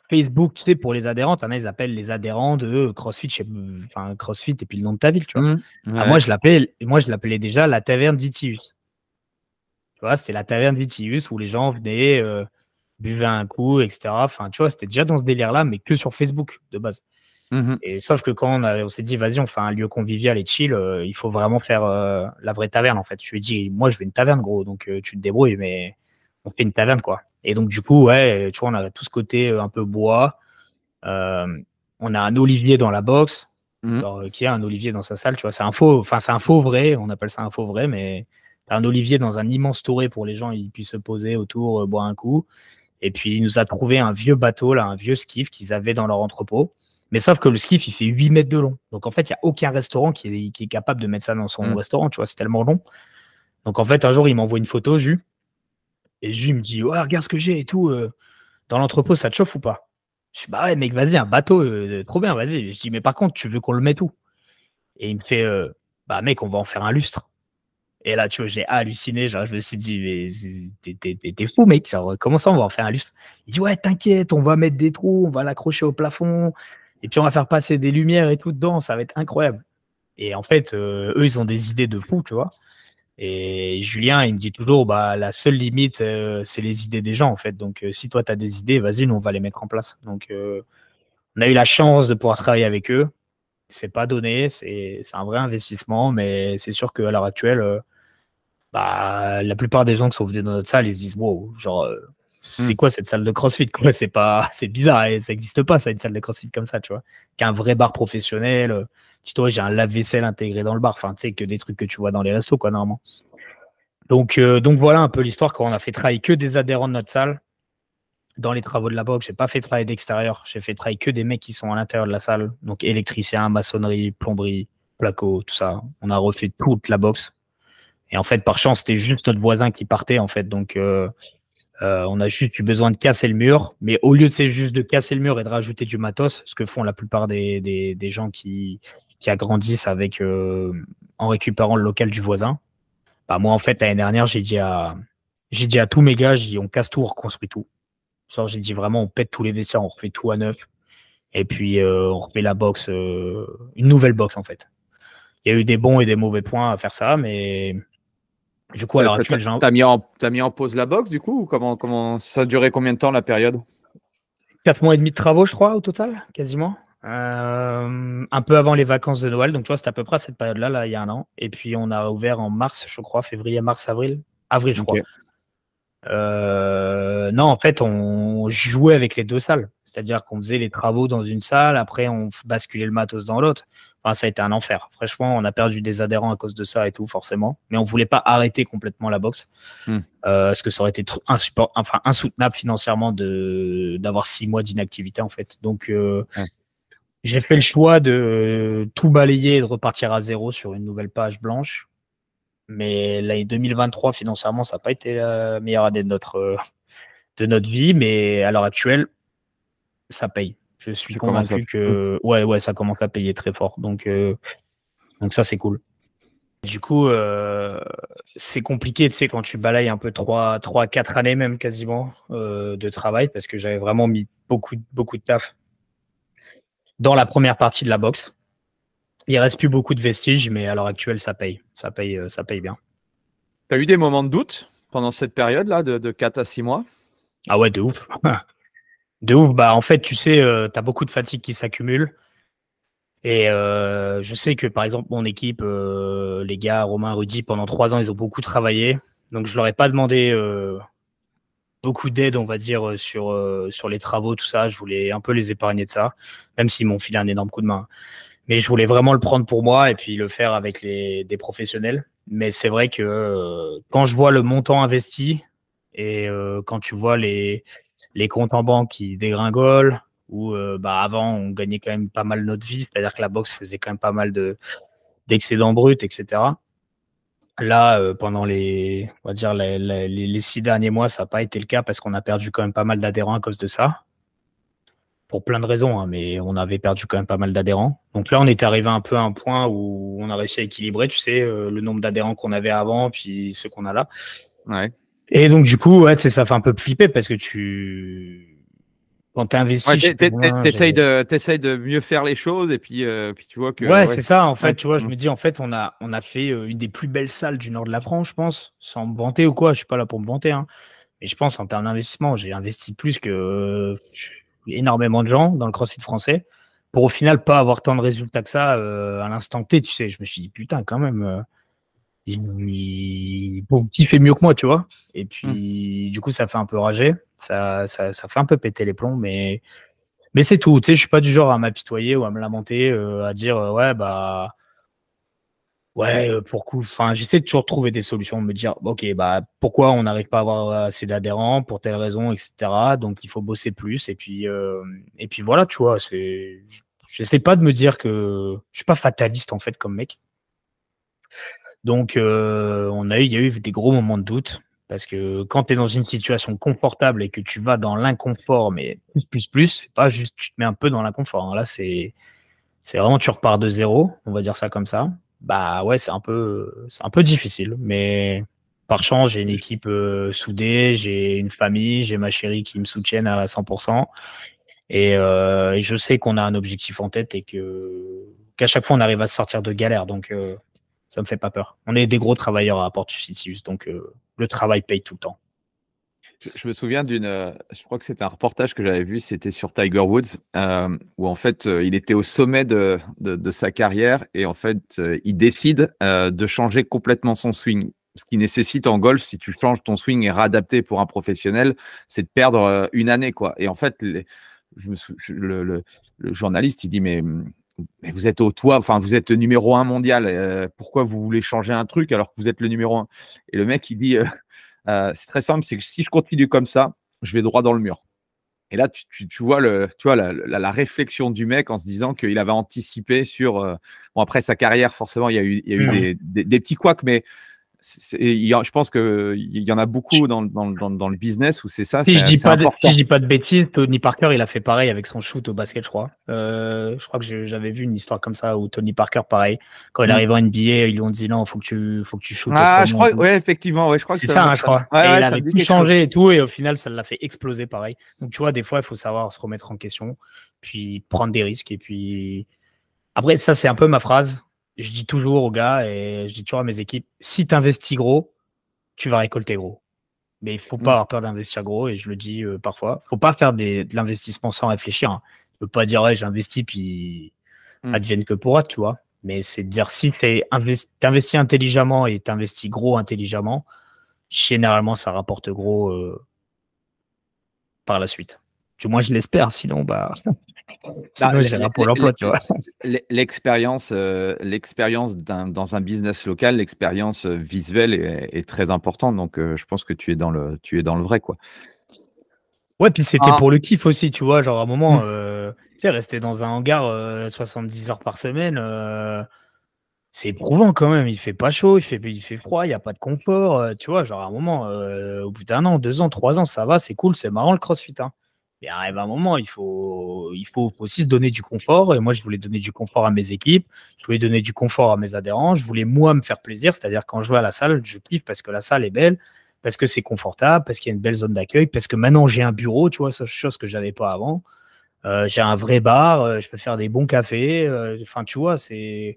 Facebook, tu sais, pour les adhérents, t'en as, ils appellent les adhérents de CrossFit, enfin, CrossFit et puis le nom de ta ville, tu vois. Mmh. Ah, Ouais. moi, je l'appelais déjà la taverne d'Itius. Tu vois, c'était la taverne d'Itius où les gens venaient, buvaient un coup, etc. Enfin, tu vois, c'était déjà dans ce délire-là, mais que sur Facebook, de base. Mmh. Et sauf que quand on s'est dit, vas-y, on fait un lieu convivial et chill, il faut vraiment faire la vraie taverne, en fait. Je lui ai dit, moi, je veux une taverne, gros, donc tu te débrouilles, mais on fait une taverne, quoi. Et donc, du coup, ouais, tu vois, on a tout ce côté un peu bois. On a un olivier dans la box. Mhm. Alors, qui a un olivier dans sa salle, tu vois. C'est un faux vrai. On appelle ça un faux vrai, mais t'as un olivier dans un immense touré pour les gens, ils puissent se poser autour, boire un coup. Et puis, il nous a trouvé un vieux bateau, là, un vieux skiff qu'ils avaient dans leur entrepôt. Mais sauf que le skiff, il fait 8 mètres de long. Donc, en fait, il n'y a aucun restaurant qui est capable de mettre ça dans son restaurant, tu vois. C'est tellement long. Donc, en fait, un jour, il m'envoie une photo, Jus. Et Jus me dit, ouais, regarde ce que j'ai et tout. Dans l'entrepôt, ça te chauffe ou pas? Je dis, bah ouais, mec, vas-y, un bateau, trop bien, vas-y. Je dis, mais par contre, tu veux qu'on le mette où? Et il me fait, bah mec, on va en faire un lustre. Et là, tu vois, j'ai halluciné. Genre, je me suis dit, mais t'es fou, mec. Genre, comment ça, on va en faire un lustre? Il dit, ouais, t'inquiète, on va mettre des trous, on va l'accrocher au plafond, et puis on va faire passer des lumières et tout dedans. Ça va être incroyable. Et en fait, eux, ils ont des idées de fou, tu vois. Et Julien, il me dit toujours, bah, la seule limite, c'est les idées des gens, en fait. Donc, si toi, tu as des idées, vas-y, nous, on va les mettre en place. Donc, on a eu la chance de pouvoir travailler avec eux. C'est pas donné, c'est un vrai investissement, mais c'est sûr qu'à l'heure actuelle, bah, la plupart des gens qui sont venus dans notre salle, ils se disent, wow, genre, c'est quoi cette salle de CrossFit, quoi? C'est bizarre, et ça n'existe pas, ça, une salle de CrossFit comme ça, tu vois. Qu'un vrai bar professionnel. Tu vois, j'ai un lave-vaisselle intégré dans le bar. Enfin, tu sais, que des trucs que tu vois dans les restos, quoi, normalement. Donc voilà un peu l'histoire quand on a fait travailler que des adhérents de notre salle dans les travaux de la box. J'ai pas fait travailler d'extérieur. J'ai fait travailler que des mecs qui sont à l'intérieur de la salle. Donc électricien, maçonnerie, plomberie, placo, tout ça. On a refait toute la box. Et en fait, par chance, c'était juste notre voisin qui partait, en fait. Donc on a juste eu besoin de casser le mur. Mais au lieu de juste de casser le mur et de rajouter du matos, ce que font la plupart des gens qui agrandissent avec en récupérant le local du voisin. Bah, moi, en fait, l'année dernière, j'ai dit à tous mes gars, j'ai dit, on casse tout, on reconstruit tout. Genre, j'ai dit vraiment, on pète tous les vestiaires, on refait tout à neuf. Et puis, on refait la box, une nouvelle box, en fait. Il y a eu des bons et des mauvais points à faire ça, mais du coup, à l'heure actuelle, T'as mis en pause la boxe, du coup, ou comment ça a duré combien de temps la période? 4 mois et demi de travaux, je crois, au total, quasiment. Un peu avant les vacances de Noël. Donc, tu vois, c'était à peu près à cette période-là, là, il y a un an. Et puis, on a ouvert en mars, je crois, février, mars, avril. Avril, je crois. Non, en fait, on jouait avec les deux salles. C'est-à-dire qu'on faisait les travaux dans une salle, après on basculait le matos dans l'autre. Enfin, ça a été un enfer. Franchement, on a perdu des adhérents à cause de ça et tout, forcément. Mais on voulait pas arrêter complètement la boxe. Parce que ça aurait été insoutenable financièrement d'avoir 6 mois d'inactivité, en fait. Donc, j'ai fait le choix de tout balayer et de repartir à zéro sur une nouvelle page blanche. Mais l'année 2023, financièrement, ça n'a pas été la meilleure année de notre vie. Mais à l'heure actuelle, ça paye. Je suis convaincu que ouais, ça commence à payer très fort. Donc ça, c'est cool. Du coup, c'est compliqué, tu sais, quand tu balayes un peu 3-4 années même quasiment de travail, parce que j'avais vraiment mis beaucoup de taf dans la première partie de la boxe. Il reste plus beaucoup de vestiges, mais à l'heure actuelle, ça paye. Ça paye bien. Tu as eu des moments de doute pendant cette période-là, de 4 à 6 mois? Ah ouais, de ouf. De ouf. Bah, en fait, tu sais, tu as beaucoup de fatigue qui s'accumule. Et je sais que, par exemple, mon équipe, les gars, Romain, Rudy, pendant 3 ans, ils ont beaucoup travaillé. Donc, je leur ai pas demandé beaucoup d'aide, on va dire, sur les travaux, tout ça. Je voulais un peu les épargner de ça, même s'ils m'ont filé un énorme coup de main. Mais je voulais vraiment le prendre pour moi et puis le faire avec des professionnels. Mais c'est vrai que quand je vois le montant investi et quand tu vois les comptes en banque qui dégringolent, ou bah avant, on gagnait quand même pas mal notre vie, c'est-à-dire que la boxe faisait quand même pas mal d'excédents bruts, etc. Là, pendant on va dire les 6 derniers mois, ça n'a pas été le cas parce qu'on a perdu quand même pas mal d'adhérents à cause de ça. Pour plein de raisons, hein, mais on avait perdu quand même pas mal d'adhérents. Donc là, on est arrivé un peu à un point où on a réussi à équilibrer, tu sais, le nombre d'adhérents qu'on avait avant, puis ceux qu'on a là. Ouais. Et donc, du coup, ouais, ça fait un peu flipper parce que quand tu investis, t'essayes de mieux faire les choses et puis tu vois que. Ouais, c'est ça, en fait, tu vois, je me dis, en fait, on a fait une des plus belles salles du nord de la France, je pense, sans me vanter ou quoi, je suis pas là pour me vanter, hein. Mais je pense, en termes d'investissement, j'ai investi plus que énormément de gens dans le CrossFit français pour au final pas avoir tant de résultats que ça à l'instant T, tu sais. Je me suis dit, putain, quand même, qui fait mieux que moi, tu vois. Et puis, du coup, ça fait un peu rager, ça fait un peu péter les plombs, mais Mais c'est tout. Tu sais, je suis pas du genre à m'apitoyer ou à me lamenter, à dire ouais, bah. Ouais, pour coup, enfin, j'essaie de toujours trouver des solutions, de me dire, ok, bah, pourquoi on n'arrive pas à avoir assez d'adhérents, pour telle raison, etc. Donc, il faut bosser plus. Et puis voilà, tu vois, j'essaie pas de me dire que je suis pas fataliste, en fait, comme mec. Donc, il y a eu des gros moments de doute. Parce que quand tu es dans une situation confortable et que tu vas dans l'inconfort, mais plus, c'est pas juste tu te mets un peu dans l'inconfort, hein. Là, c'est vraiment tu repars de zéro, on va dire ça comme ça. Bah ouais, c'est un peu difficile, mais par chance, j'ai une équipe soudée, j'ai une famille, j'ai ma chérie qui me soutiennent à 100%. Et je sais qu'on a un objectif en tête et qu'à chaque fois, on arrive à se sortir de galère. Donc, ça me fait pas peur. On est des gros travailleurs à Portus donc le travail paye tout le temps. Je me souviens je crois que c'était un reportage que j'avais vu, c'était sur Tiger Woods, où en fait, il était au sommet de sa carrière et en fait, il décide de changer complètement son swing. Ce qui nécessite en golf, si tu changes ton swing et réadapté pour un professionnel, c'est de perdre une année, quoi. Et en fait, le journaliste, il dit, mais vous êtes au toit, enfin, vous êtes numéro 1 mondial, pourquoi vous voulez changer un truc alors que vous êtes le numéro 1? Et le mec, il dit, c'est très simple, c'est que si je continue comme ça, je vais droit dans le mur. Et là, tu vois, la réflexion du mec en se disant qu'il avait anticipé sur. Bon, après sa carrière, forcément, il y a eu des petits couacs, mais je pense qu'il y en a beaucoup dans le business où c'est ça. Si je dis important. dis pas de bêtises, Tony Parker, il a fait pareil avec son shoot au basket, je crois. Je crois que j'avais vu une histoire comme ça où Tony Parker, pareil, quand il arrive en NBA, ils lui ont dit non, faut que tu shootes. Ah, je crois, ouais, effectivement, ouais, je crois que c'est ça, je crois. Ouais, et ouais, il ça avait me dit tout quelque changé chose. et tout, et au final, ça l'a fait exploser pareil. Donc, tu vois, des fois, il faut savoir se remettre en question, puis prendre des risques. Et puis, après, ça, c'est un peu ma phrase. Je dis toujours aux gars et je dis toujours à mes équipes, si tu investis gros, tu vas récolter gros. Mais il ne faut pas avoir peur d'investir gros, et je le dis parfois. Il ne faut pas faire de l'investissement sans réfléchir, hein. Tu ne peux pas dire, ouais, j'investis, puis advienne que pourra, tu vois. Mais c'est de dire, si tu investis intelligemment et tu investis gros intelligemment, généralement, ça rapporte gros par la suite. Du moins, je l'espère. Sinon, bah, j'irai pour l'emploi, tu vois. L'expérience dans un business local, l'expérience visuelle est très importante. Donc, je pense que tu es dans le vrai, quoi. Ouais, puis c'était pour le kiff aussi, tu vois. Genre, à un moment, tu sais, rester dans un hangar 70 heures par semaine, c'est éprouvant quand même. Il fait pas chaud, il fait froid, il n'y a pas de confort. Tu vois, genre, à un moment, au bout d'un an, 2 ans, 3 ans, ça va, c'est cool, c'est marrant le CrossFit, hein. Mais arrive un moment, il faut aussi se donner du confort. Et moi, je voulais donner du confort à mes équipes, je voulais donner du confort à mes adhérents, je voulais, moi, me faire plaisir. C'est-à-dire, quand je vais à la salle, je kiffe parce que la salle est belle, parce que c'est confortable, parce qu'il y a une belle zone d'accueil, parce que maintenant, j'ai un bureau, tu vois, chose que je n'avais pas avant. J'ai un vrai bar, je peux faire des bons cafés. Enfin, tu vois, je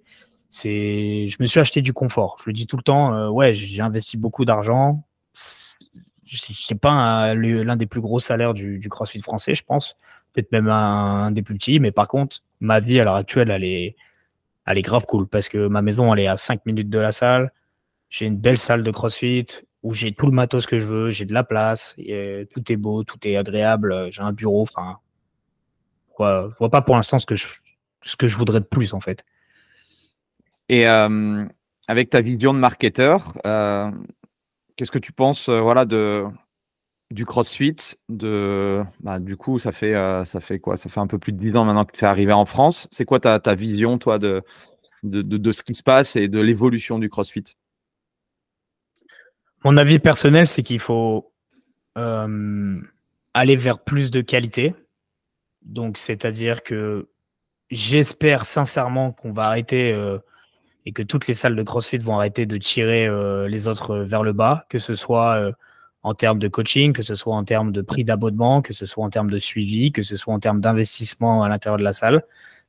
me suis acheté du confort. Je le dis tout le temps, ouais, j'ai investi beaucoup d'argent. Je n'ai pas l'un des plus gros salaires du CrossFit français, je pense. Peut-être même un des plus petits. Mais par contre, ma vie à l'heure actuelle, elle est grave cool parce que ma maison, elle est à 5 minutes de la salle. J'ai une belle salle de CrossFit où j'ai tout le matos que je veux. J'ai de la place. Tout est beau, tout est agréable. J'ai un bureau. Enfin, je vois pas pour l'instant ce que je voudrais de plus, en fait. Et avec ta vision de marketeur, qu'est-ce que tu penses voilà, du CrossFit du coup, ça fait quoi? Ça fait un peu plus de 10 ans maintenant que c'est arrivé en France. C'est quoi ta vision, toi, de ce qui se passe et de l'évolution du CrossFit? Mon avis personnel, c'est qu'il faut aller vers plus de qualité. Donc, c'est-à-dire que j'espère sincèrement qu'on va arrêter et que toutes les salles de CrossFit vont arrêter de tirer les autres vers le bas, que ce soit en termes de coaching, que ce soit en termes de prix d'abonnement, que ce soit en termes de suivi, que ce soit en termes d'investissement à l'intérieur de la salle.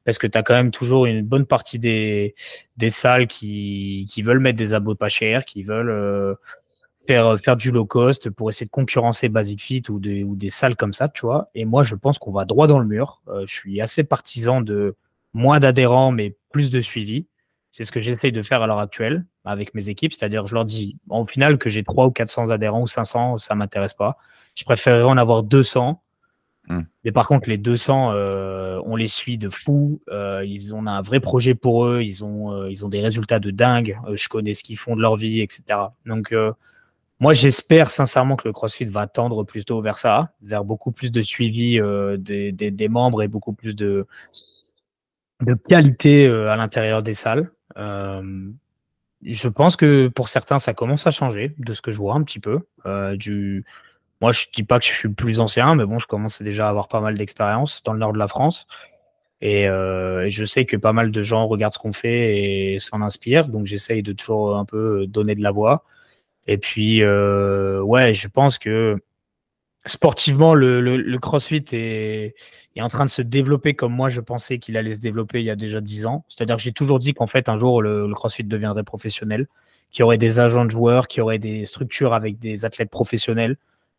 Parce que tu as quand même toujours une bonne partie des salles qui veulent mettre des abos pas chers, qui veulent faire du low cost pour essayer de concurrencer Basic Fit ou des salles comme ça, tu vois. Et moi, je pense qu'on va droit dans le mur. Je suis assez partisan de moins d'adhérents, mais plus de suivi. C'est ce que j'essaye de faire à l'heure actuelle avec mes équipes. C'est-à-dire, je leur dis, au final, que j'ai 300 ou 400 adhérents ou 500, ça ne m'intéresse pas. Je préférerais en avoir 200 Mais par contre, les 200, on les suit de fou. On a un vrai projet pour eux. Ils ont des résultats de dingue. Je connais ce qu'ils font de leur vie, etc. Donc, moi, j'espère sincèrement que le CrossFit va tendre plutôt vers ça, vers beaucoup plus de suivi des membres et beaucoup plus de qualité à l'intérieur des salles. Je pense que pour certains, ça commence à changer, de ce que je vois un petit peu. Moi, je dis pas que je suis le plus ancien, mais bon, je commence déjà à avoir pas mal d'expérience dans le nord de la France. Et je sais que pas mal de gens regardent ce qu'on fait et s'en inspirent. Donc, j'essaye de toujours un peu donner de la voix. Et puis, ouais, je pense que sportivement, le CrossFit est en train de se développer comme moi, je pensais qu'il allait se développer il y a déjà 10 ans. C'est-à-dire que j'ai toujours dit qu'en fait, un jour, le CrossFit deviendrait professionnel, qu'il y aurait des agents de joueurs, qu'il y aurait des structures avec des athlètes professionnels,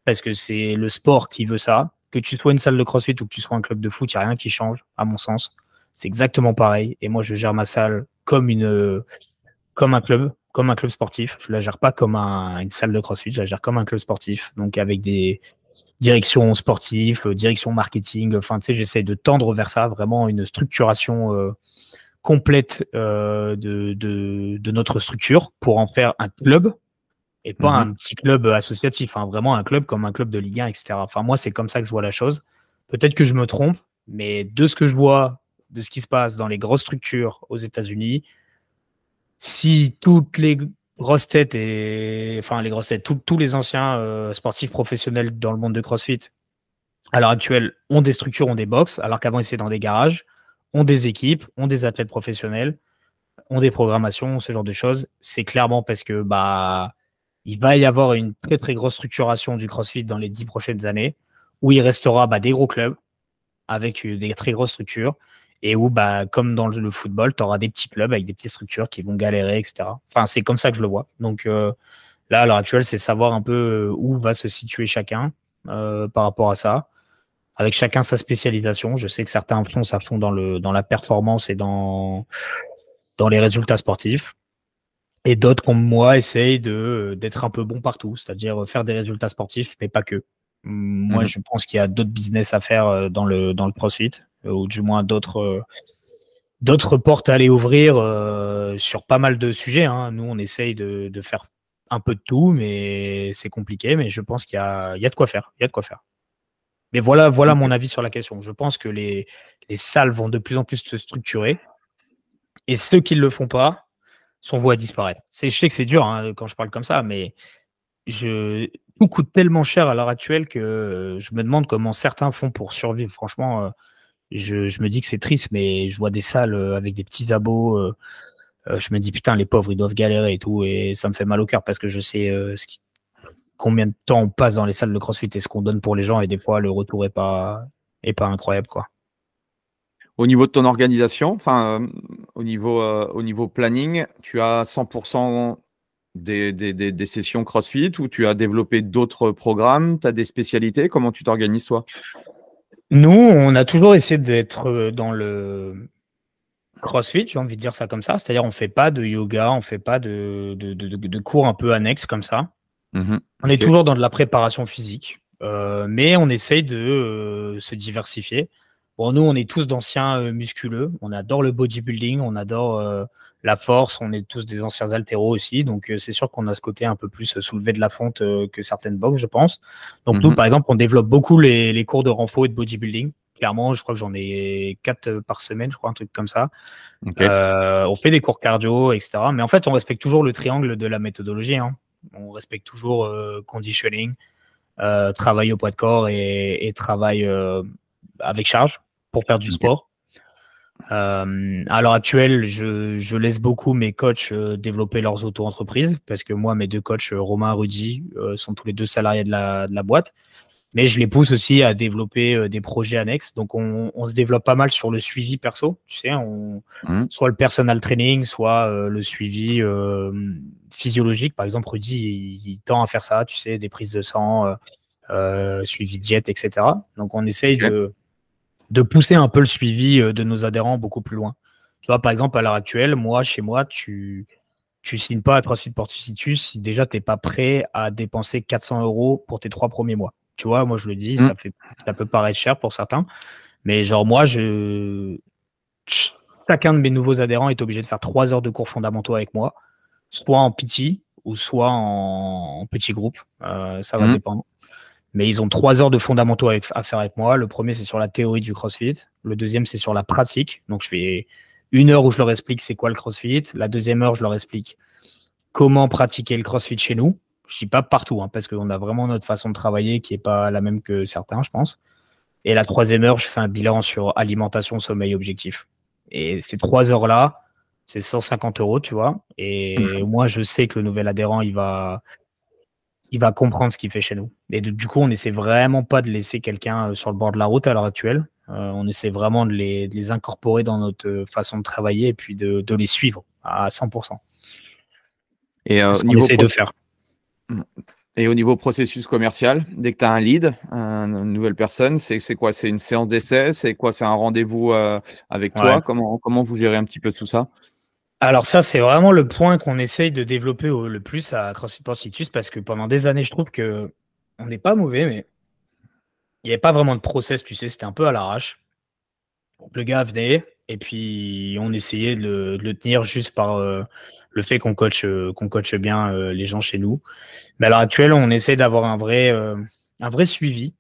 parce que c'est le sport qui veut ça. Que tu sois une salle de CrossFit ou que tu sois un club de foot, il n'y a rien qui change, à mon sens. C'est exactement pareil. Et moi, je gère ma salle comme un club sportif. Je la gère pas comme une salle de CrossFit, je la gère comme un club sportif. Donc, avec des directions sportives, direction marketing. Enfin, tu sais, j'essaie de tendre vers ça, vraiment une structuration complète de notre structure pour en faire un club et pas un petit club associatif, hein, vraiment un club comme un club de Ligue 1, etc. Enfin, moi, c'est comme ça que je vois la chose. Peut-être que je me trompe, mais de ce que je vois, de ce qui se passe dans les grosses structures aux États-Unis, si toutes les grosses têtes tous les anciens sportifs professionnels dans le monde de CrossFit, à l'heure actuelle, ont des structures, ont des box, alors qu'avant, ils étaient dans des garages, ont des équipes, ont des athlètes professionnels, ont des programmations, ce genre de choses, c'est clairement parce que il va y avoir une très très grosse structuration du CrossFit dans les 10 prochaines années, où il restera des gros clubs avec des très grosses structures, et où, comme dans le football, tu auras des petits clubs avec des petites structures qui vont galérer, etc. Enfin, c'est comme ça que je le vois. Donc là, à l'heure actuelle, c'est savoir un peu où va se situer chacun par rapport à ça, avec chacun sa spécialisation. Je sais que certains foncent à fond dans la performance et dans les résultats sportifs. Et d'autres, comme moi, essayent d'être un peu bon partout, c'est-à-dire faire des résultats sportifs, mais pas que. Moi, je pense qu'il y a d'autres business à faire dans le CrossFit, ou du moins d'autres portes à aller ouvrir sur pas mal de sujets, hein. Nous, on essaye de faire un peu de tout, mais c'est compliqué. Mais je pense qu'il y a de quoi faire. Il y a de quoi faire. Mais voilà mon avis sur la question. Je pense que les salles vont de plus en plus se structurer. Et ceux qui ne le font pas sont voués à disparaître. Je sais que c'est dur hein, quand je parle comme ça, mais tout coûte tellement cher à l'heure actuelle que je me demande comment certains font pour survivre. Franchement, je me dis que c'est triste, mais je vois des salles avec des petits abos. Je me dis, putain, les pauvres, ils doivent galérer et tout. Et ça me fait mal au cœur parce que je sais combien de temps on passe dans les salles de CrossFit et ce qu'on donne pour les gens. Et des fois, le retour est pas incroyable, quoi. Au niveau de ton organisation, au niveau planning, tu as 100% des sessions CrossFit ou tu as développé d'autres programmes, tu as des spécialités, comment tu t'organises toi? Nous, on a toujours essayé d'être dans le CrossFit, j'ai envie de dire ça comme ça, c'est-à-dire on fait pas de yoga, on fait pas de cours un peu annexes comme ça. On est toujours dans de la préparation physique, mais on essaye de se diversifier. Bon, nous, on est tous d'anciens musculeux. On adore le bodybuilding, on adore la force. On est tous des anciens haltéros aussi. Donc, c'est sûr qu'on a ce côté un peu plus soulevé de la fonte que certaines box, je pense. Donc, nous, par exemple, on développe beaucoup les cours de renfo et de bodybuilding. Clairement, je crois que j'en ai 4 par semaine, je crois, un truc comme ça. On fait des cours cardio, etc. Mais en fait, on respecte toujours le triangle de la méthodologie, hein. On respecte toujours conditioning, travail au poids de corps et travail avec charge pour faire du sport. À l'heure actuelle, je laisse beaucoup mes coachs développer leurs auto-entreprises parce que moi, mes 2 coachs, Romain et Rudy, sont tous les 2 salariés de la boîte. Mais je les pousse aussi à développer des projets annexes. Donc, on se développe pas mal sur le suivi perso. Tu sais, soit le personal training, soit le suivi physiologique. Par exemple, Rudy, il tend à faire ça, tu sais, des prises de sang, suivi diète, etc. Donc, on essaye de pousser un peu le suivi de nos adhérents beaucoup plus loin. Tu vois, par exemple, à l'heure actuelle, chez moi, tu signes pas à CrossFit Portusitus si déjà tu n'es pas prêt à dépenser 400 € pour tes 3 premiers mois. Tu vois, moi, je le dis, Mm. ça peut paraître cher pour certains. Mais genre, moi, chacun de mes nouveaux adhérents est obligé de faire 3 heures de cours fondamentaux avec moi, soit en PT ou soit en petit groupe. Ça va Mm. dépendre. Mais ils ont 3 heures de fondamentaux à faire avec moi. Le premier, c'est sur la théorie du CrossFit. Le deuxième, c'est sur la pratique. Donc, je fais 1 heure où je leur explique c'est quoi le CrossFit. La deuxième heure, je leur explique comment pratiquer le CrossFit chez nous. Je dis pas partout, hein, parce qu'on a vraiment notre façon de travailler qui est pas la même que certains, je pense. Et la troisième heure, je fais un bilan sur alimentation, sommeil, objectif. Et ces 3 heures-là, c'est 150 euros, tu vois. Et moi, je sais que le nouvel adhérent, il va comprendre ce qu'il fait chez nous. Et du coup, on n'essaie vraiment pas de laisser quelqu'un sur le bord de la route à l'heure actuelle. On essaie vraiment de les incorporer dans notre façon de travailler et puis de les suivre à 100%. Et C'est ce qu'on essaie de faire. Et au niveau processus commercial, dès que tu as un lead, une nouvelle personne, c'est quoi? C'est une séance d'essai? C'est quoi? C'est un rendez-vous avec toi? Ouais. Comment vous gérez un petit peu tout ça? Alors ça, c'est vraiment le point qu'on essaye de développer le plus à CrossFit Porticus parce que pendant des années, je trouve que on n'est pas mauvais, mais il n'y avait pas vraiment de process, tu sais, c'était un peu à l'arrache. Donc, le gars venait et puis on essayait de le tenir juste par le fait qu'on coach bien les gens chez nous. Mais à l'heure actuelle, on essaie d'avoir un vrai suivi.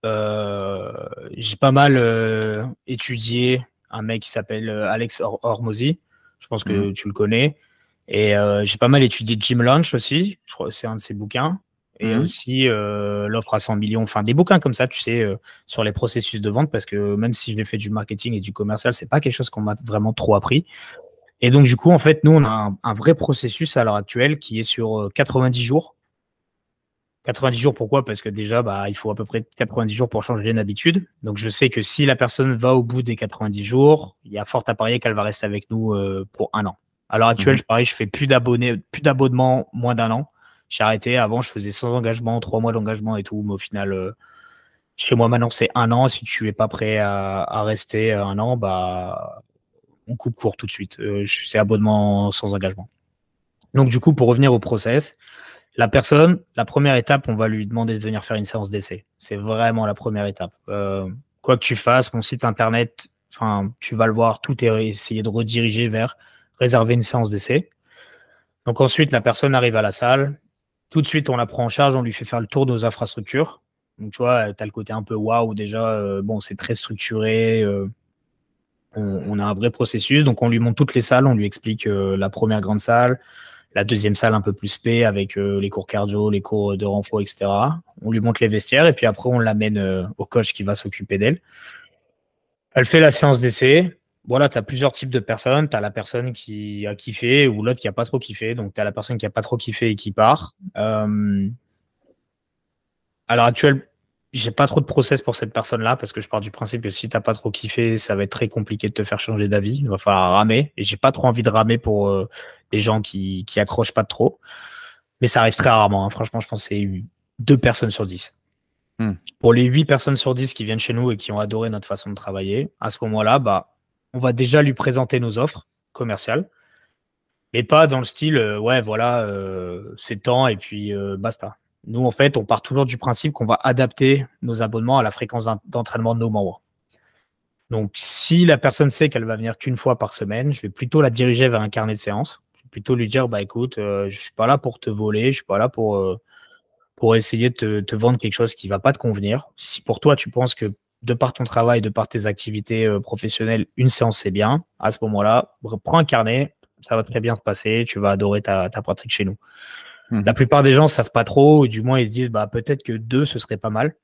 J'ai pas mal étudié un mec qui s'appelle Alex Hormozy. Je pense que tu le connais. Et j'ai pas mal étudié Jim Lunch aussi. Je crois que c'est un de ses bouquins. Et aussi l'offre à 100 millions. Enfin, des bouquins comme ça, tu sais, sur les processus de vente. Parce que même si j'ai fait du marketing et du commercial, c'est pas quelque chose qu'on m'a vraiment trop appris. Et donc, du coup, en fait, nous, on a un vrai processus à l'heure actuelle qui est sur 90 jours. 90 jours, pourquoi? Parce que déjà, il faut à peu près 90 jours pour changer une habitude. Donc, je sais que si la personne va au bout des 90 jours, il y a fort à parier qu'elle va rester avec nous pour 1 an. À l'heure actuelle, pareil, je fais plus d'abonnements moins d'1 an. J'ai arrêté. Avant, je faisais sans engagement, 3 mois d'engagement et tout. Mais au final, chez moi, maintenant, c'est 1 an. Si tu es pas prêt à rester 1 an, on coupe court tout de suite. C'est abonnement sans engagement. Donc, du coup, pour revenir au process, la personne, la première étape, on va lui demander de venir faire une séance d'essai. C'est vraiment la première étape. Quoi que tu fasses, mon site internet, tu vas le voir, tout est essayé de rediriger vers réserver une séance d'essai. Donc ensuite, la personne arrive à la salle. Tout de suite, on la prend en charge, on lui fait faire le tour de nos infrastructures. Donc tu vois, tu as le côté un peu waouh déjà. C'est très structuré. On a un vrai processus. Donc on lui montre toutes les salles, on lui explique la première grande salle, la deuxième salle un peu plus spé avec les cours cardio, les cours de renfort, etc. On lui montre les vestiaires et puis après, on l'amène au coach qui va s'occuper d'elle. Elle fait la séance d'essai. Voilà, tu as plusieurs types de personnes. Tu as la personne qui a kiffé ou l'autre qui n'a pas trop kiffé. Donc, tu as la personne qui n'a pas trop kiffé et qui part. À l'heure actuelle, j'ai pas trop de process pour cette personne-là parce que je pars du principe que si tu n'as pas trop kiffé, ça va être très compliqué de te faire changer d'avis. Il va falloir ramer. Et j'ai pas trop envie de ramer pour des gens qui accrochent pas trop. Mais ça arrive très rarement. Hein. Franchement, je pense que c'est 2 personnes sur 10. Pour les 8 personnes sur 10 qui viennent chez nous et qui ont adoré notre façon de travailler, à ce moment-là, on va déjà lui présenter nos offres commerciales, mais pas dans le style ouais, voilà, c'est temps et puis basta. Nous, en fait, on part toujours du principe qu'on va adapter nos abonnements à la fréquence d'entraînement de nos membres. Donc, si la personne sait qu'elle va venir qu'une fois par semaine, je vais plutôt la diriger vers un carnet de séance. Je vais plutôt lui dire, écoute, je suis pas là pour te voler, je suis pas là pour essayer de te vendre quelque chose qui ne va pas te convenir. Si pour toi, tu penses que de par ton travail, de par tes activités professionnelles, une séance, c'est bien, à ce moment-là, prends un carnet, ça va très bien se passer, tu vas adorer ta pratique chez nous. La plupart des gens ne savent pas trop, ou du moins ils se disent peut-être que 2, ce serait pas mal.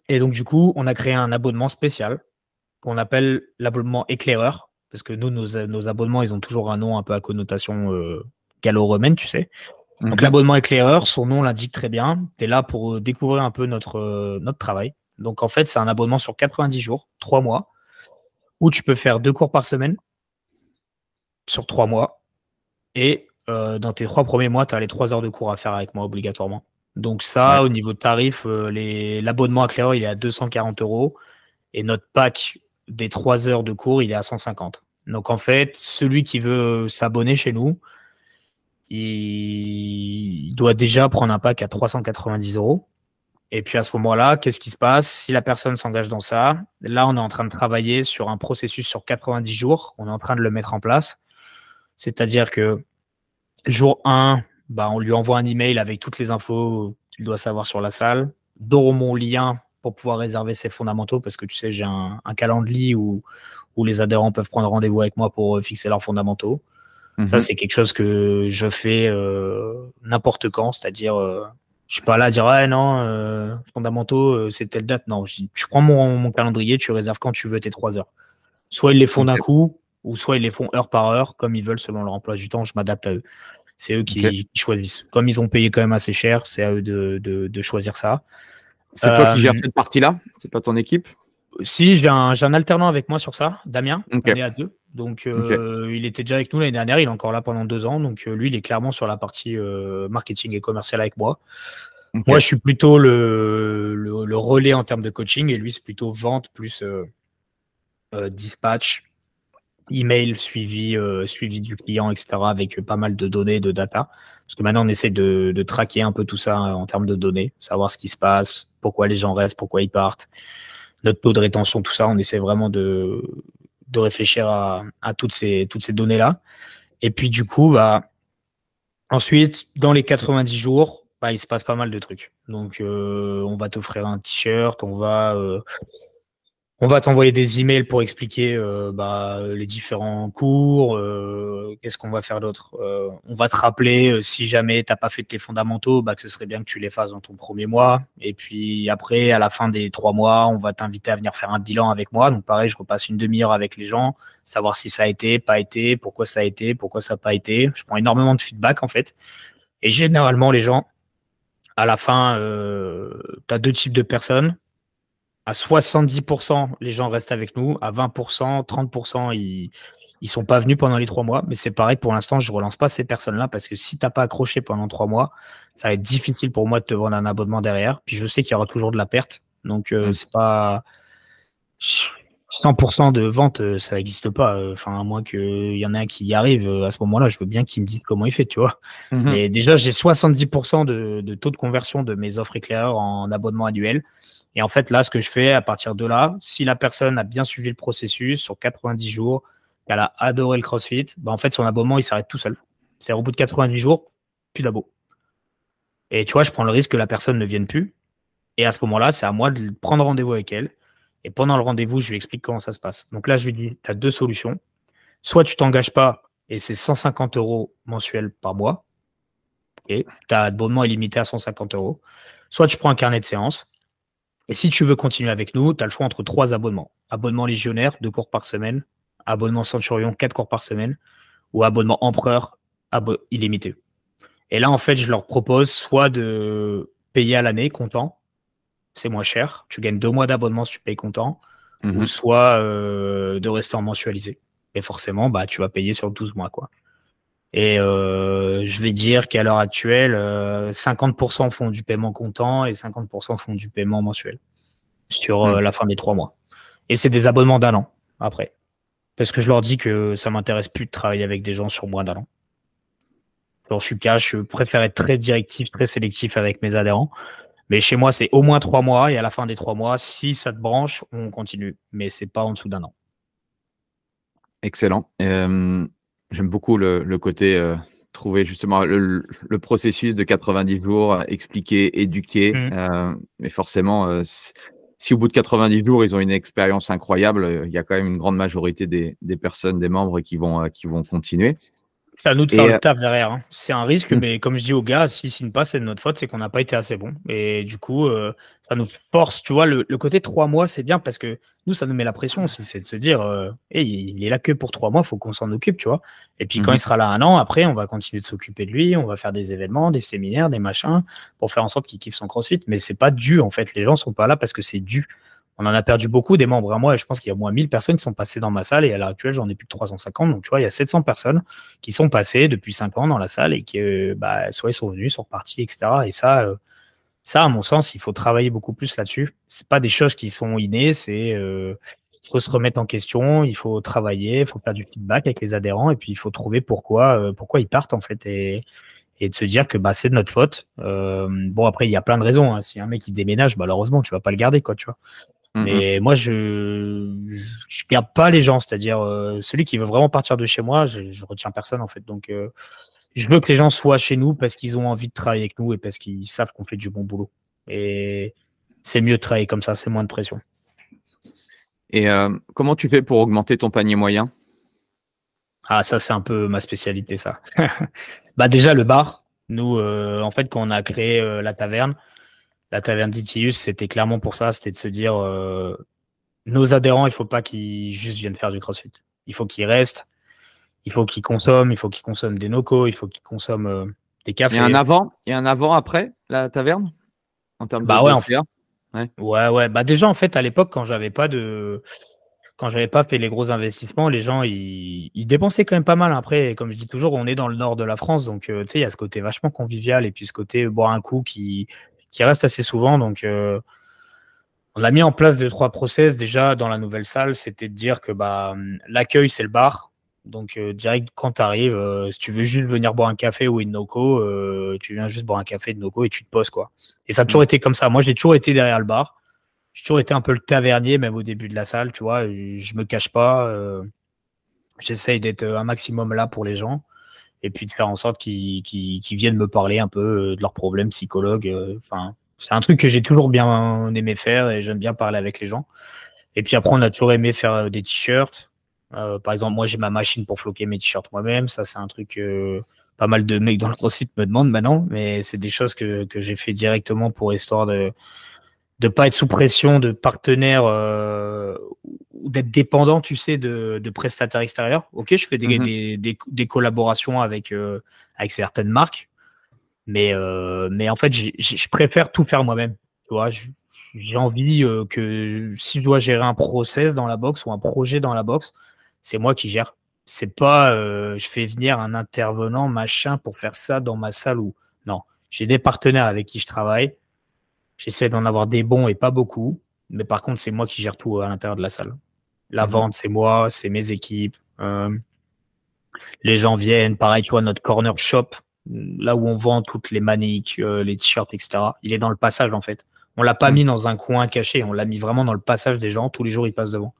Et donc, du coup, on a créé un abonnement spécial qu'on appelle l'abonnement éclaireur, parce que nous, nos abonnements, ils ont toujours un nom un peu à connotation gallo-romaine, tu sais. Donc, l'abonnement éclaireur, son nom l'indique très bien. Tu es là pour découvrir un peu notre travail. Donc, en fait, c'est un abonnement sur 90 jours, 3 mois, où tu peux faire 2 cours par semaine sur 3 mois. Et dans tes 3 premiers mois, tu as les 3 heures de cours à faire avec moi obligatoirement. Donc, ça, au niveau de tarif, l'abonnement éclaireur, il est à 240 €. Et notre pack des 3 heures de cours, il est à 150. Donc, en fait, celui qui veut s'abonner chez nous, il doit déjà prendre un pack à 390 €. Et puis à ce moment-là, qu'est-ce qui se passe? Si la personne s'engage dans ça, là, on est en train de travailler sur un processus sur 90 jours. On est en train de le mettre en place. C'est-à-dire que jour 1, bah, on lui envoie un email avec toutes les infos qu'il doit savoir sur la salle, dont mon lien pour pouvoir réserver ses fondamentaux, parce que tu sais, j'ai un calendrier où les adhérents peuvent prendre rendez-vous avec moi pour fixer leurs fondamentaux. Ça, c'est quelque chose que je fais n'importe quand, c'est-à-dire, je suis pas là à dire, ouais, non, fondamentaux, c'est telle date. Non, je dis, tu prends mon calendrier, tu réserves quand tu veux tes 3 heures. Soit ils les font d'un coup, ou soit ils les font heure par heure, comme ils veulent selon leur emploi du temps. Je m'adapte à eux. C'est eux qui choisissent. Comme ils ont payé quand même assez cher, c'est à eux de choisir ça. C'est toi qui gères cette partie-là? C'est pas ton équipe? Si, j'ai un alternant avec moi sur ça, Damien. Ok. On est à 2. Donc, il était déjà avec nous l'année dernière. Il est encore là pendant 2 ans. Donc, lui, il est clairement sur la partie marketing et commercial avec moi. Ok. Moi, je suis plutôt le relais en termes de coaching et lui, c'est plutôt vente plus dispatch, email, suivi du client, etc. avec pas mal de données, de data. Parce que maintenant, on essaie de traquer un peu tout ça en termes de données, savoir ce qui se passe, pourquoi les gens restent, pourquoi ils partent, notre taux de rétention, tout ça. On essaie vraiment de réfléchir à toutes ces données-là. Et puis, du coup, bah, ensuite, dans les 90 jours, bah, il se passe pas mal de trucs. Donc, on va t'offrir un t-shirt, on va t'envoyer des emails pour expliquer les différents cours. Qu'est-ce qu'on va faire d'autre? On va te rappeler si jamais tu n'as pas fait tes fondamentaux, bah, que ce serait bien que tu les fasses dans ton premier mois. Et puis après, à la fin des 3 mois, on va t'inviter à venir faire un bilan avec moi. Donc pareil, je repasse une demi-heure avec les gens, savoir si ça a été, pas été, pourquoi ça a été, pourquoi ça n'a pas été. Je prends énormément de feedback en fait. Et généralement, les gens, à la fin, tu as 2 types de personnes. À 70%, les gens restent avec nous. À 20%, 30%, ils sont pas venus pendant les 3 mois. Mais c'est pareil, pour l'instant, je relance pas ces personnes-là parce que si tu n'as pas accroché pendant 3 mois, ça va être difficile pour moi de te vendre un abonnement derrière. Puis je sais qu'il y aura toujours de la perte. Donc, c'est pas 100% de vente, ça n'existe pas. Enfin, à moins qu'il y en ait un qui y arrive, à ce moment-là, je veux bien qu'il me dise comment il fait, tu vois. Mais déjà, j'ai 70% de taux de conversion de mes offres éclaireurs en abonnement annuel. Et en fait, là, ce que je fais à partir de là, si la personne a bien suivi le processus sur 90 jours, qu'elle a adoré le CrossFit, bah en fait, son abonnement, il s'arrête tout seul. C'est-à-dire au bout de 90 jours, plus d'abo. Et tu vois, je prends le risque que la personne ne vienne plus. Et à ce moment-là, c'est à moi de prendre rendez-vous avec elle. Et pendant le rendez-vous, je lui explique comment ça se passe. Donc là, je lui dis, tu as 2 solutions. Soit tu t'engages pas et c'est 150 € mensuels par mois. Et tu as abonnement illimité à 150 €. Soit tu prends un carnet de séances. Et si tu veux continuer avec nous, tu as le choix entre 3 abonnements. Abonnement légionnaire, 2 cours par semaine. Abonnement centurion, 4 cours par semaine. Ou abonnement empereur, illimité. Et là, en fait, je leur propose soit de payer à l'année, comptant. C'est moins cher. Tu gagnes 2 mois d'abonnement si tu payes comptant. Ou soit de rester en mensualisé. Et forcément, bah, tu vas payer sur 12 mois, quoi. Et je vais dire qu'à l'heure actuelle, 50% font du paiement comptant et 50% font du paiement mensuel sur la fin des 3 mois. Et c'est des abonnements d'1 an après. Parce que je leur dis que ça m'intéresse plus de travailler avec des gens sur moins d'1 an. Alors, je suis cash, je préfère être très directif, très sélectif avec mes adhérents. Mais chez moi, c'est au moins 3 mois et à la fin des 3 mois, si ça te branche, on continue. Mais c'est pas en dessous d'1 an. Excellent. J'aime beaucoup le côté trouver justement le processus de 90 jours, expliquer, éduquer. Mais forcément, si au bout de 90 jours, ils ont une expérience incroyable, il y a quand même une grande majorité des personnes, des membres qui vont continuer. C'est à nous de faire le taf derrière. Hein. C'est un risque, mais comme je dis aux gars, s'ils ne signent pas, c'est de notre faute, c'est qu'on n'a pas été assez bon. Et du coup, ça nous force, tu vois, le côté 3 mois, c'est bien parce que nous, ça nous met la pression aussi, c'est de se dire, hey, il est là que pour 3 mois, il faut qu'on s'en occupe, tu vois. Et puis quand il sera là 1 an, après, on va continuer de s'occuper de lui, on va faire des événements, des séminaires, des machins, pour faire en sorte qu'il kiffe son CrossFit. Mais c'est pas dû, en fait. Les gens sont pas là parce que c'est dû. On en a perdu beaucoup des membres à moi et je pense qu'il y a au moins 1000 personnes qui sont passées dans ma salle et à l'heure actuelle, j'en ai plus de 350. Donc, tu vois, il y a 700 personnes qui sont passées depuis 5 ans dans la salle et qui, soit ils sont venus, sont repartis, etc. Et ça, à mon sens, il faut travailler beaucoup plus là-dessus. C'est pas des choses qui sont innées, il faut se remettre en question, il faut travailler, il faut faire du feedback avec les adhérents et puis il faut trouver pourquoi ils partent en fait. Et et de se dire que bah, c'est de notre faute. Bon, après, il y a plein de raisons. Hein. Si un mec il déménage, malheureusement, tu vas pas le garder, quoi, tu vois. Mais moi, je garde pas les gens. C'est-à-dire, celui qui veut vraiment partir de chez moi, je retiens personne, en fait. Donc, je veux que les gens soient chez nous parce qu'ils ont envie de travailler avec nous et parce qu'ils savent qu'on fait du bon boulot. Et c'est mieux de travailler comme ça, c'est moins de pression. Et comment tu fais pour augmenter ton panier moyen? Ah, ça, c'est un peu ma spécialité, ça. Bah, déjà, le bar. Nous, en fait, quand on a créé la taverne d'Itius, c'était clairement pour ça. C'était de se dire, nos adhérents, il faut pas qu'ils juste viennent faire du CrossFit. Il faut qu'ils restent, il faut qu'ils consomment, des nocos, il faut qu'ils consomment des Il y a un cafés. avant et un avant après la taverne en termes Bah de ouais, CA? ouais. Bah déjà, en fait, à l'époque, quand j'avais pas fait les gros investissements, les gens, ils dépensaient quand même pas mal. Après, comme je dis toujours, on est dans le nord de la France, donc tu sais, il y a ce côté vachement convivial et puis ce côté boire un coup qui reste assez souvent. Donc, on a mis en place 2-3 process déjà dans la nouvelle salle. C'était de dire que bah, l'accueil, c'est le bar. Donc, direct, quand tu arrives, si tu veux juste venir boire un café ou une noco, tu viens juste boire un café de noco et tu te poses, quoi. Et ça a toujours été comme ça. Moi, j'ai toujours été derrière le bar. J'ai toujours été un peu le tavernier, même au début de la salle, tu vois. Je me cache pas. J'essaye d'être un maximum là pour les gens et puis de faire en sorte qu'ils viennent me parler un peu de leurs problèmes psychologues. Enfin, c'est un truc que j'ai toujours bien aimé faire et j'aime bien parler avec les gens. Et puis après, on a toujours aimé faire des t-shirts. Par exemple, moi, j'ai ma machine pour floquer mes t-shirts moi-même. Ça, c'est un truc que pas mal de mecs dans le CrossFit me demandent maintenant, mais c'est des choses que j'ai fait directement pour histoire de pas être sous pression de partenaires ou d'être dépendant, tu sais, de prestataires extérieurs. Ok, je fais des collaborations avec certaines marques, mais en fait, je préfère tout faire moi-même. Tu vois, j'ai envie que si je dois gérer un process dans la box ou un projet dans la box, c'est moi qui gère. C'est pas je fais venir un intervenant machin pour faire ça dans ma salle ou non. J'ai des partenaires avec qui je travaille. J'essaie d'en avoir des bons et pas beaucoup. Mais par contre, c'est moi qui gère tout à l'intérieur de la salle. La vente, c'est moi, c'est mes équipes. Les gens viennent. Pareil, tu vois, notre corner shop, là où on vend toutes les maniques, les t-shirts, etc. Il est dans le passage, en fait. On l'a pas mis dans un coin caché. On l'a mis vraiment dans le passage des gens. Tous les jours, ils passent devant.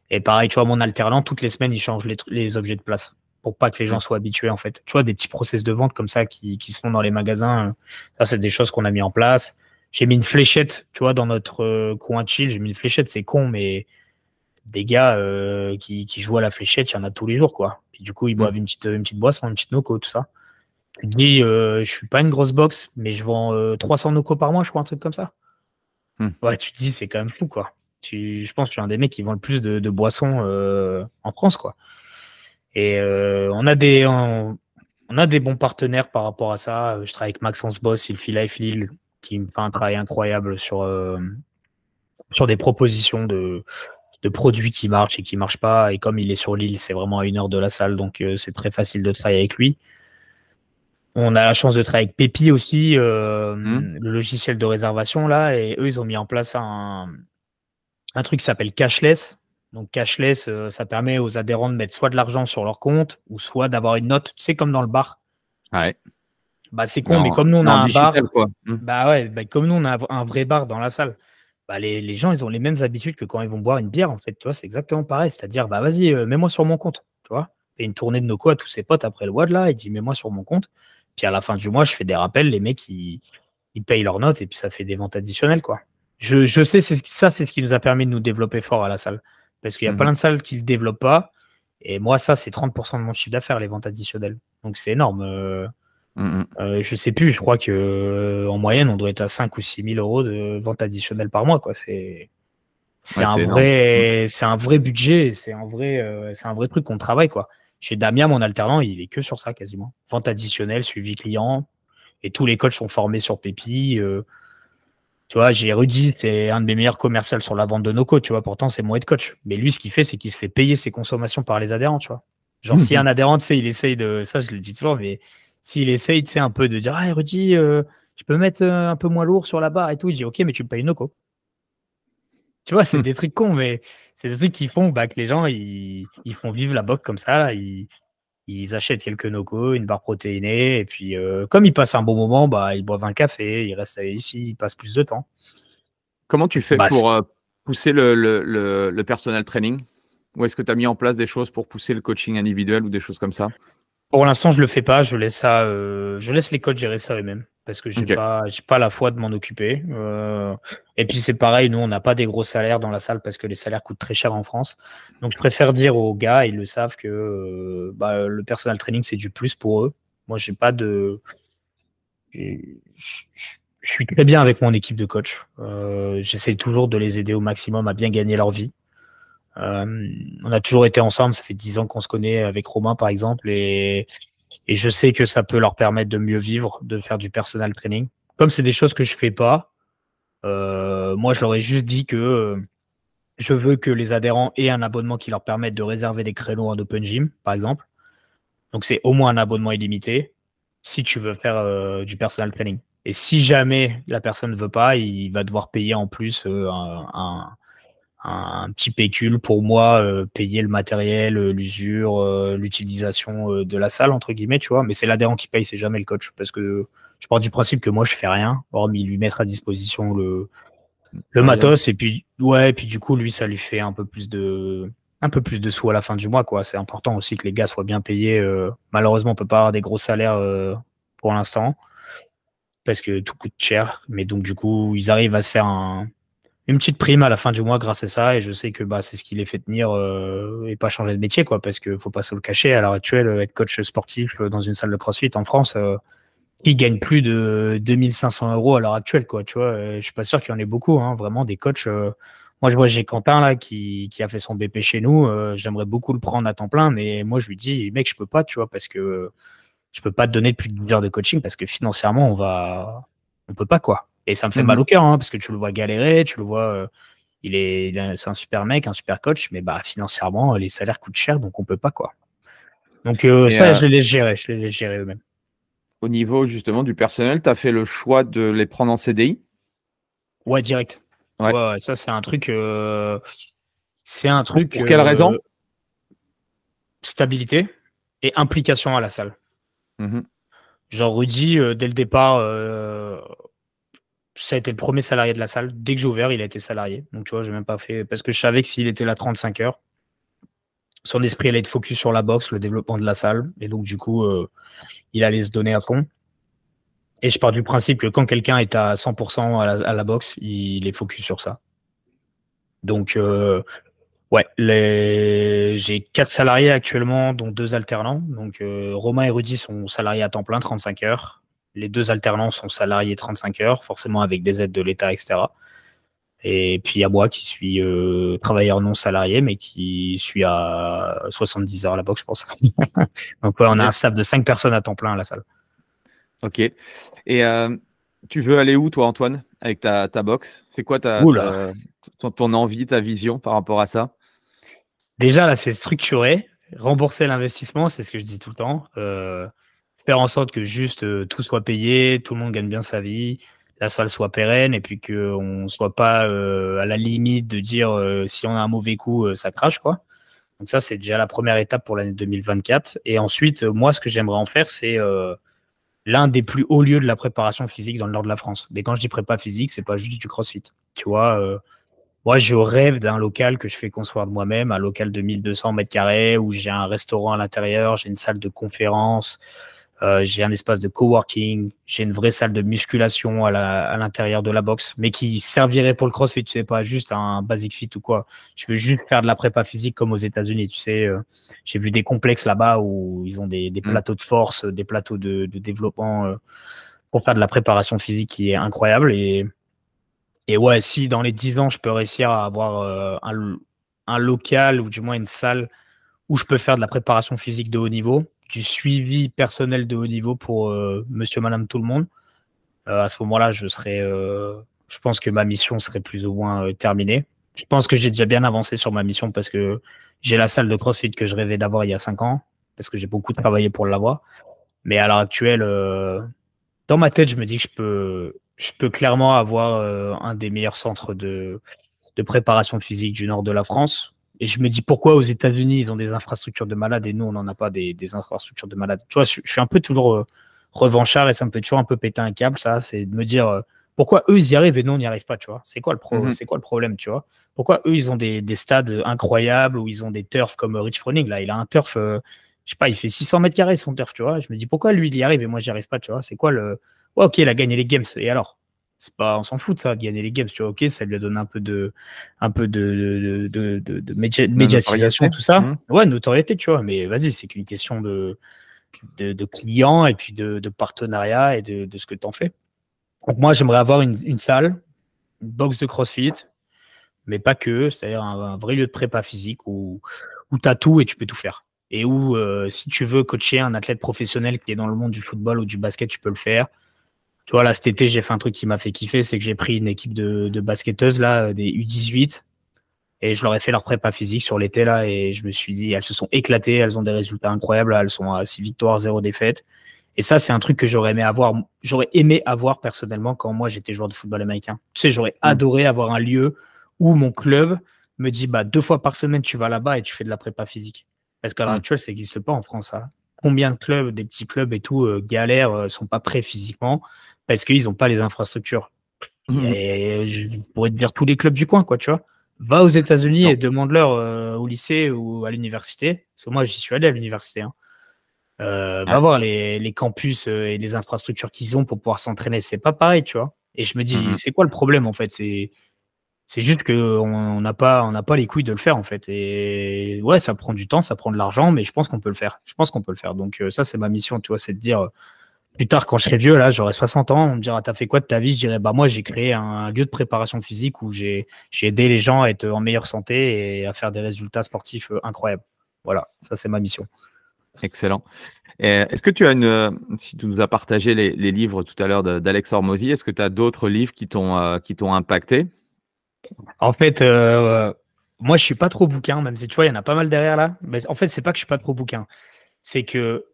Et pareil, tu vois, mon alternant, toutes les semaines, il change les objets de place pour pas que les gens soient habitués, en fait. Tu vois, des petits process de vente comme ça qui se font dans les magasins. Ça, c'est des choses qu'on a mis en place. J'ai mis une fléchette, tu vois, dans notre coin chill. J'ai mis une fléchette, c'est con, mais des gars qui jouent à la fléchette, il y en a tous les jours, quoi. Puis du coup, ils boivent une petite boisson, une petite noco, tout ça. Tu te dis, je suis pas une grosse box, mais je vends 300 noco par mois, je crois, un truc comme ça. Ouais, tu te dis, c'est quand même fou, quoi. Je pense que je suis un des mecs qui vend le plus de boissons en France, quoi. Et on a des bons partenaires par rapport à ça. Je travaille avec Maxence Boss, Ilfi Life Lille, qui me fait un travail incroyable sur des propositions de produits qui marchent et qui marchent pas. Et comme il est sur Lille, c'est vraiment à 1 heure de la salle, donc c'est très facile de travailler avec lui. On a la chance de travailler avec Pépi aussi, le logiciel de réservation là, et eux ils ont mis en place un truc qui s'appelle Cashless. Donc Cashless, ça permet aux adhérents de mettre soit de l'argent sur leur compte ou soit d'avoir une note, tu sais, comme dans le bar. Ouais. Bah c'est con, mais comme nous on a un digital, bar, quoi. bah ouais, bah, comme nous on a un vrai bar dans la salle, bah les gens ils ont les mêmes habitudes que quand ils vont boire une bière en fait, tu vois, c'est exactement pareil, c'est-à-dire bah vas-y, mets-moi sur mon compte, tu vois. Et une tournée de Noco à tous ses potes après le WAD là, il dit mets-moi sur mon compte. Puis à la fin du mois, je fais des rappels, les mecs ils payent leurs notes et puis ça fait des ventes additionnelles quoi. Je sais, c'est ce qui nous a permis de nous développer fort à la salle. Parce qu'il y a plein de salles qui ne le développent pas. Et moi, ça, c'est 30% de mon chiffre d'affaires, les ventes additionnelles. Donc, c'est énorme. Je sais plus, je crois que en moyenne, on doit être à 5 ou 6 000 euros de ventes additionnelles par mois. Quoi. C'est un vrai budget. C'est un vrai truc qu'on travaille. Quoi. Chez Damien, mon alternant, il est que sur ça quasiment. Vente additionnelle, suivi client. Et tous les coachs sont formés sur Pépi. Tu vois, j'ai Rudy, c'est un de mes meilleurs commerciaux sur la vente de Noco, tu vois, pourtant c'est mon head coach. Mais lui, ce qu'il fait, c'est qu'il se fait payer ses consommations par les adhérents, tu vois. Genre, si un adhérent, tu sais, il essaye de, ça je le dis toujours, mais s'il essaye, tu sais, un peu de dire, ah, Rudy, je peux mettre un peu moins lourd sur la barre et tout, il dit, ok, mais tu me payes Noco. Tu vois, c'est des trucs cons, mais c'est des trucs qui font bah, que les gens, ils font vivre la box comme ça, là, Ils achètent quelques Noco, une barre protéinée, et puis comme ils passent un bon moment, bah, ils boivent un café, ils restent ici, ils passent plus de temps. Comment tu fais Bah, pour pousser le personal training? Ou est-ce que tu as mis en place des choses pour pousser le coaching individuel ou des choses comme ça? pour l'instant, je le fais pas. Je laisse les coachs gérer ça eux-mêmes parce que j'ai Ok. pas la foi de m'en occuper. Et puis c'est pareil, nous on n'a pas des gros salaires dans la salle parce que les salaires coûtent très cher en France. Donc je préfère dire aux gars, ils le savent que bah, le personal training c'est du plus pour eux. Moi j'ai pas de, je suis très bien avec mon équipe de coach. J'essaie toujours de les aider au maximum à bien gagner leur vie. On a toujours été ensemble, ça fait 10 ans qu'on se connaît avec Romain par exemple, et je sais que ça peut leur permettre de mieux vivre, de faire du personal training. Comme c'est des choses que je fais pas, moi je leur ai juste dit que je veux que les adhérents aient un abonnement qui leur permette de réserver des créneaux en open gym, par exemple. Donc c'est au moins un abonnement illimité si tu veux faire du personal training. Et si jamais la personne ne veut pas, il va devoir payer en plus un petit pécule pour moi, payer le matériel, l'usure, l'utilisation de la salle, entre guillemets, tu vois. Mais c'est l'adhérent qui paye, c'est jamais le coach. Parce que je pars du principe que moi, je fais rien, hormis lui mettre à disposition le Matériel. matos. Et puis, ouais, et puis du coup, lui, ça lui fait un peu plus de sous à la fin du mois, quoi. C'est important aussi que les gars soient bien payés. Malheureusement, on peut pas avoir des gros salaires pour l'instant parce que tout coûte cher. Mais donc, du coup, ils arrivent à se faire une petite prime à la fin du mois grâce à ça, et je sais que bah, c'est ce qui les fait tenir et pas changer de métier, quoi, parce qu'il faut pas se le cacher, à l'heure actuelle, être coach sportif dans une salle de CrossFit en France, qui gagne plus de 2 500 € à l'heure actuelle, quoi, tu vois, je suis pas sûr qu'il y en ait beaucoup, hein, vraiment des coachs. Moi, je vois, j'ai Quentin là qui a fait son BP chez nous, j'aimerais beaucoup le prendre à temps plein, mais moi je lui dis, mec, je peux pas, tu vois, parce que je peux pas te donner plus de 10 heures de coaching parce que financièrement, on peut pas, quoi. Et ça me fait mal Mhm. au cœur, hein, parce que tu le vois galérer, tu le vois, c'est un super mec, un super coach, mais bah, financièrement, les salaires coûtent cher, donc on peut pas, quoi. Donc Et ça, je les laisse gérer eux-mêmes. au niveau justement du personnel, tu as fait le choix de les prendre en CDI? Ouais, direct. Ouais. Ouais, ouais, ça, c'est un truc, Pour quelle raison? stabilité et implication à la salle. Mhm. Genre Rudy, dès le départ, ça a été le premier salarié de la salle. Dès que j'ai ouvert, il a été salarié. Donc, tu vois, j'ai même pas fait. Parce que je savais que s'il était là 35 heures, son esprit allait être focus sur la boxe, le développement de la salle. Et donc, du coup, il allait se donner à fond. Et je pars du principe que quand quelqu'un est à 100% à la boxe, il est focus sur ça. Donc, ouais, j'ai 4 salariés actuellement, dont 2 alternants. Donc, Romain et Rudy sont salariés à temps plein, 35 heures. Les 2 alternants sont salariés 35 heures, forcément avec des aides de l'État, etc. Et puis, il y a moi qui suis travailleur non salarié, mais qui suis à 70 heures à la boxe, je pense. Donc, ouais, on a un Ok. staff de 5 personnes à temps plein à la salle. Ok. Et tu veux aller où, toi, Antoine, avec ta boxe? C'est quoi Oula. ton envie, ta vision par rapport à ça? Déjà, là, c'est structuré. Rembourser l'investissement, c'est ce que je dis tout le temps. Faire en sorte que juste tout soit payé, tout le monde gagne bien sa vie, la salle soit pérenne, et puis qu'on ne soit pas à la limite de dire si on a un mauvais coup, ça crache, quoi. Donc ça, c'est déjà la première étape pour l'année 2024. Et ensuite, moi, ce que j'aimerais en faire, c'est l'un des plus hauts lieux de la préparation physique dans le nord de la France. Mais quand je dis prépa physique, c'est pas juste du CrossFit. Tu vois, moi, je rêve d'un local que je fais construire de moi-même, un local de 1200 mètres carrés où j'ai un restaurant à l'intérieur, j'ai une salle de conférence, j'ai un espace de coworking, j'ai une vraie salle de musculation à l'intérieur de la boxe, mais qui servirait pour le CrossFit, tu sais, pas juste un basic fit ou quoi. Je veux juste faire de la prépa physique comme aux États-Unis, tu sais. J'ai vu des complexes là-bas où ils ont des Mm. plateaux de force, des plateaux de développement pour faire de la préparation physique qui est incroyable. Et ouais, si dans les 10 ans, je peux réussir à avoir un local ou du moins une salle où je peux faire de la préparation physique de haut niveau, du suivi personnel de haut niveau pour monsieur, madame, tout le monde, à ce moment-là, je pense que ma mission serait plus ou moins terminée. Je pense que j'ai déjà bien avancé sur ma mission parce que j'ai la salle de CrossFit que je rêvais d'avoir il y a 5 ans, parce que j'ai beaucoup travaillé pour l'avoir. Mais à l'heure actuelle, dans ma tête, je me dis que je peux clairement avoir un des meilleurs centres de préparation physique du nord de la France. Et je me dis pourquoi aux États-Unis ils ont des infrastructures de malades et nous on n'en a pas des infrastructures de malades. Tu vois, je suis un peu toujours revanchard et ça me fait toujours un peu péter un câble, ça. C'est de me dire pourquoi eux ils y arrivent et nous on n'y arrive pas, tu vois. C'est quoi le problème, tu vois? Pourquoi eux ils ont des stades incroyables où ils ont des turfs comme Rich Froning, là, il a un turf, je sais pas, il fait 600 mètres carrés son turf, tu vois. Je me dis pourquoi lui il y arrive et moi j'y arrive pas, tu vois. C'est quoi le. Ouais, ok, il a gagné les games. Et alors? C'est pas, on s'en fout de ça, de gagner les games, tu vois. Ok, ça lui a donné un peu de médiatisation, tout ça. Ouais, notoriété, tu vois. Mais vas-y, c'est qu'une question de clients et puis de partenariat et de ce que tu en fais. Donc moi, j'aimerais avoir une salle, une box de CrossFit, mais pas que, c'est-à-dire un vrai lieu de prépa physique où tu as tout et tu peux tout faire. Et où, si tu veux coacher un athlète professionnel qui est dans le monde du football ou du basket, tu peux le faire. Tu vois, là, cet été, j'ai fait un truc qui m'a fait kiffer, c'est que j'ai pris une équipe de basketteuses, là, des U18, et je leur ai fait leur prépa physique sur l'été, là, et je me suis dit, elles se sont éclatées, elles ont des résultats incroyables, là, elles sont à 6 victoires, 0 défaites. Et ça, c'est un truc que j'aurais aimé avoir personnellement quand moi, j'étais joueur de football américain. Tu sais, j'aurais adoré avoir un lieu où mon club me dit, bah, 2 fois par semaine, tu vas là-bas et tu fais de la prépa physique. Parce qu'à l'heure actuelle, ça n'existe pas en France, ça. Combien de clubs, des petits clubs et tout, galèrent, sont pas prêts physiquement parce qu'ils n'ont pas les infrastructures. Et je pourrais te dire tous les clubs du coin, quoi, tu vois. Va aux États-Unis et demande-leur au lycée ou à l'université. Parce que moi, j'y suis allé à l'université. Hein. Va voir les campus et les infrastructures qu'ils ont pour pouvoir s'entraîner. C'est pas pareil, tu vois. Et je me dis, c'est quoi le problème, en fait? C'est juste qu'on n'a pas les couilles de le faire, en fait. Et ouais, ça prend du temps, ça prend de l'argent, mais je pense qu'on peut le faire. Je pense qu'on peut le faire. Donc ça, c'est ma mission, tu vois, c'est de dire, plus tard, quand je serai vieux, là, j'aurai 60 ans, on me dira, t'as fait quoi de ta vie? Je dirais, bah moi, j'ai créé un lieu de préparation physique où j'ai aidé les gens à être en meilleure santé et à faire des résultats sportifs incroyables. Voilà, ça, c'est ma mission. Excellent. Est-ce que tu as si tu nous as partagé les livres tout à l'heure d'Alex Hormozy, est-ce que tu as d'autres livres qui t'ont impacté? En fait, moi, je suis pas trop bouquin, même si tu vois, il y en a pas mal derrière là. Mais en fait, c'est pas que je suis pas trop bouquin. C'est que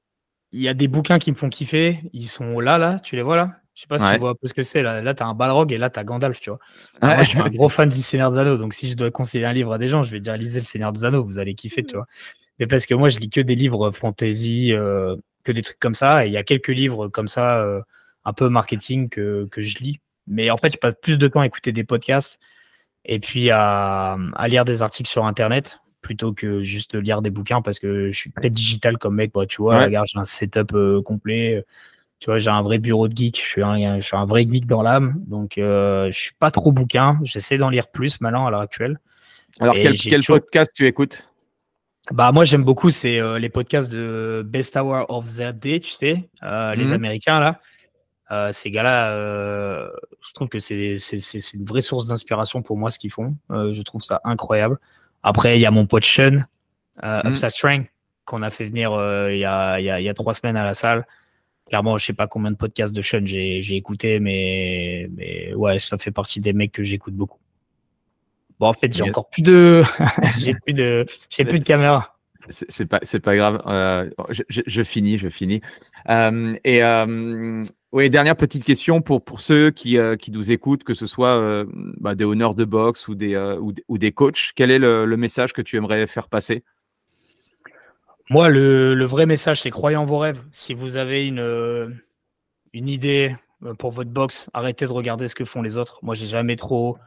il y a des bouquins qui me font kiffer. Ils sont là, tu les vois là? Je sais pas si tu vois un peu ce que c'est. Là, tu as un Balrog et là, tu as Gandalf, tu vois. Alors, moi, je suis un gros fan du Seigneur des Anneaux. Donc, si je dois conseiller un livre à des gens, je vais dire lisez le Seigneur des Anneaux. Vous allez kiffer, tu vois. Mais parce que moi, je lis que des livres fantasy, que des trucs comme ça. Et il y a quelques livres comme ça, un peu marketing que je lis. Mais en fait, je passe plus de temps à écouter des podcasts et puis à lire des articles sur Internet plutôt que juste lire des bouquins parce que je suis très digital comme mec. Bah, tu vois, regarde, j'ai un setup complet. Tu vois, j'ai un vrai bureau de geek. Je suis un vrai geek dans l'âme. Donc, je suis pas trop bouquin. J'essaie d'en lire plus maintenant à l'heure actuelle. Alors, quel podcast tu écoutes? Bah, moi, j'aime beaucoup, c'est les podcasts de Best Hour of the Day, tu sais, les Américains, là. Ces gars-là, je trouve que c'est une vraie source d'inspiration pour moi, ce qu'ils font. Je trouve ça incroyable. Après, il y a mon pote Sean, Upside Strength, qu'on a fait venir il y a 3 semaines à la salle. Clairement, je sais pas combien de podcasts de Sean j'ai écouté, mais ouais, ça fait partie des mecs que j'écoute beaucoup. Bon, en fait, j'ai encore plus de, j'ai plus de caméra. C'est pas grave. Je finis. Oui, dernière petite question pour ceux qui nous écoutent, que ce soit des honneurs de boxe ou des coachs. Quel est le message que tu aimerais faire passer? Moi, le vrai message, c'est croyez en vos rêves. Si vous avez une idée pour votre boxe, arrêtez de regarder ce que font les autres. Moi, j'ai jamais trop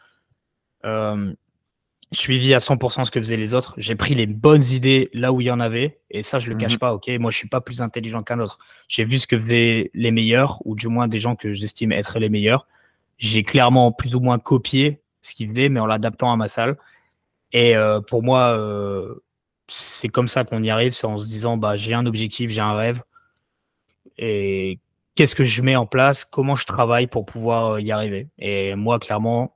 suivi à 100% ce que faisaient les autres. J'ai pris les bonnes idées là où il y en avait. Et ça, je le cache pas. Ok, moi, je suis pas plus intelligent qu'un autre. J'ai vu ce que faisaient les meilleurs, ou du moins des gens que j'estime être les meilleurs. J'ai clairement plus ou moins copié ce qu'ils faisaient, mais en l'adaptant à ma salle. Et pour moi, c'est comme ça qu'on y arrive. C'est en se disant, bah, j'ai un objectif, j'ai un rêve. Et qu'est-ce que je mets en place? Comment je travaille pour pouvoir y arriver? Et moi, clairement,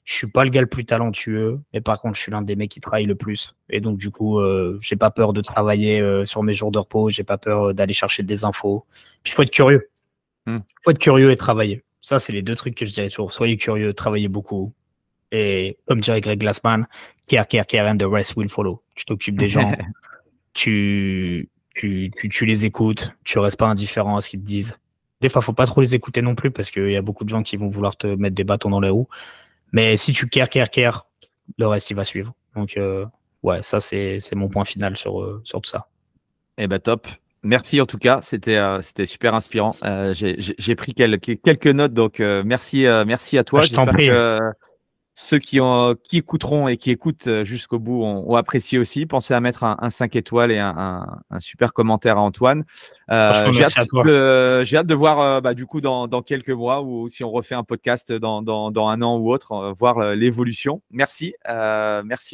je suis pas le gars le plus talentueux, mais par contre, je suis l'un des mecs qui travaille le plus. Et donc, du coup, j'ai pas peur de travailler sur mes jours de repos. J'ai pas peur d'aller chercher des infos. Puis, il faut être curieux. Faut être curieux et travailler. Ça, c'est les 2 trucs que je dirais toujours. Soyez curieux, travaillez beaucoup. Et comme dirait Greg Glassman, care, and the rest will follow. Tu t'occupes des gens, tu les écoutes, tu restes pas indifférent à ce qu'ils te disent. Des fois, faut pas trop les écouter non plus parce qu'il y a beaucoup de gens qui vont vouloir te mettre des bâtons dans les roues. Mais si tu care, le reste, il va suivre. Donc, ouais, ça c'est mon point final sur tout ça. Eh ben top. Merci en tout cas, c'était super inspirant. J'ai pris quelques notes, donc merci à toi. Je t'en J'espère prie. que ceux qui écouteront et qui écoutent jusqu'au bout ont apprécié aussi. Pensez à mettre un 5 étoiles et un super commentaire à Antoine. Franchement, merci à toi. J'ai hâte de voir du coup dans quelques mois, ou si on refait un podcast dans un an ou autre, voir l'évolution. Merci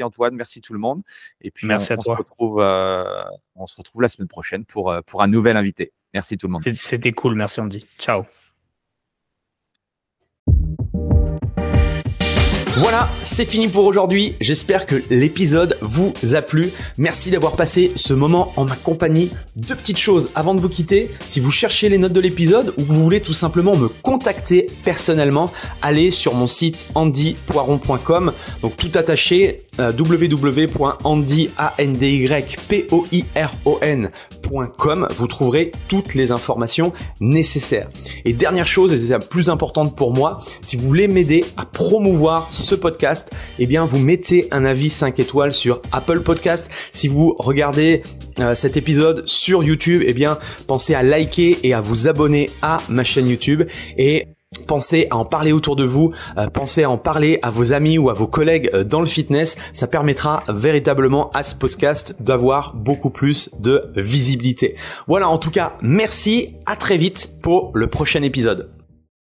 Antoine, merci tout le monde. Et puis Merci à toi. on se retrouve la semaine prochaine pour un nouvel invité. Merci tout le monde. C'était cool, merci Andy. Ciao. Voilà, c'est fini pour aujourd'hui. J'espère que l'épisode vous a plu. Merci d'avoir passé ce moment en ma compagnie. Deux petites choses avant de vous quitter. Si vous cherchez les notes de l'épisode ou que vous voulez tout simplement me contacter personnellement, allez sur mon site andypoiron.com. Donc tout attaché, www.andypoiron.com. Vous trouverez toutes les informations nécessaires. Et dernière chose, et c'est la plus importante pour moi, si vous voulez m'aider à promouvoir ce podcast, eh bien vous mettez un avis 5 étoiles sur Apple Podcast. Si vous regardez cet épisode sur YouTube, eh bien pensez à liker et à vous abonner à ma chaîne YouTube, et pensez à en parler autour de vous, pensez à en parler à vos amis ou à vos collègues dans le fitness. Ça permettra véritablement à ce podcast d'avoir beaucoup plus de visibilité. Voilà, en tout cas, merci, à très vite pour le prochain épisode.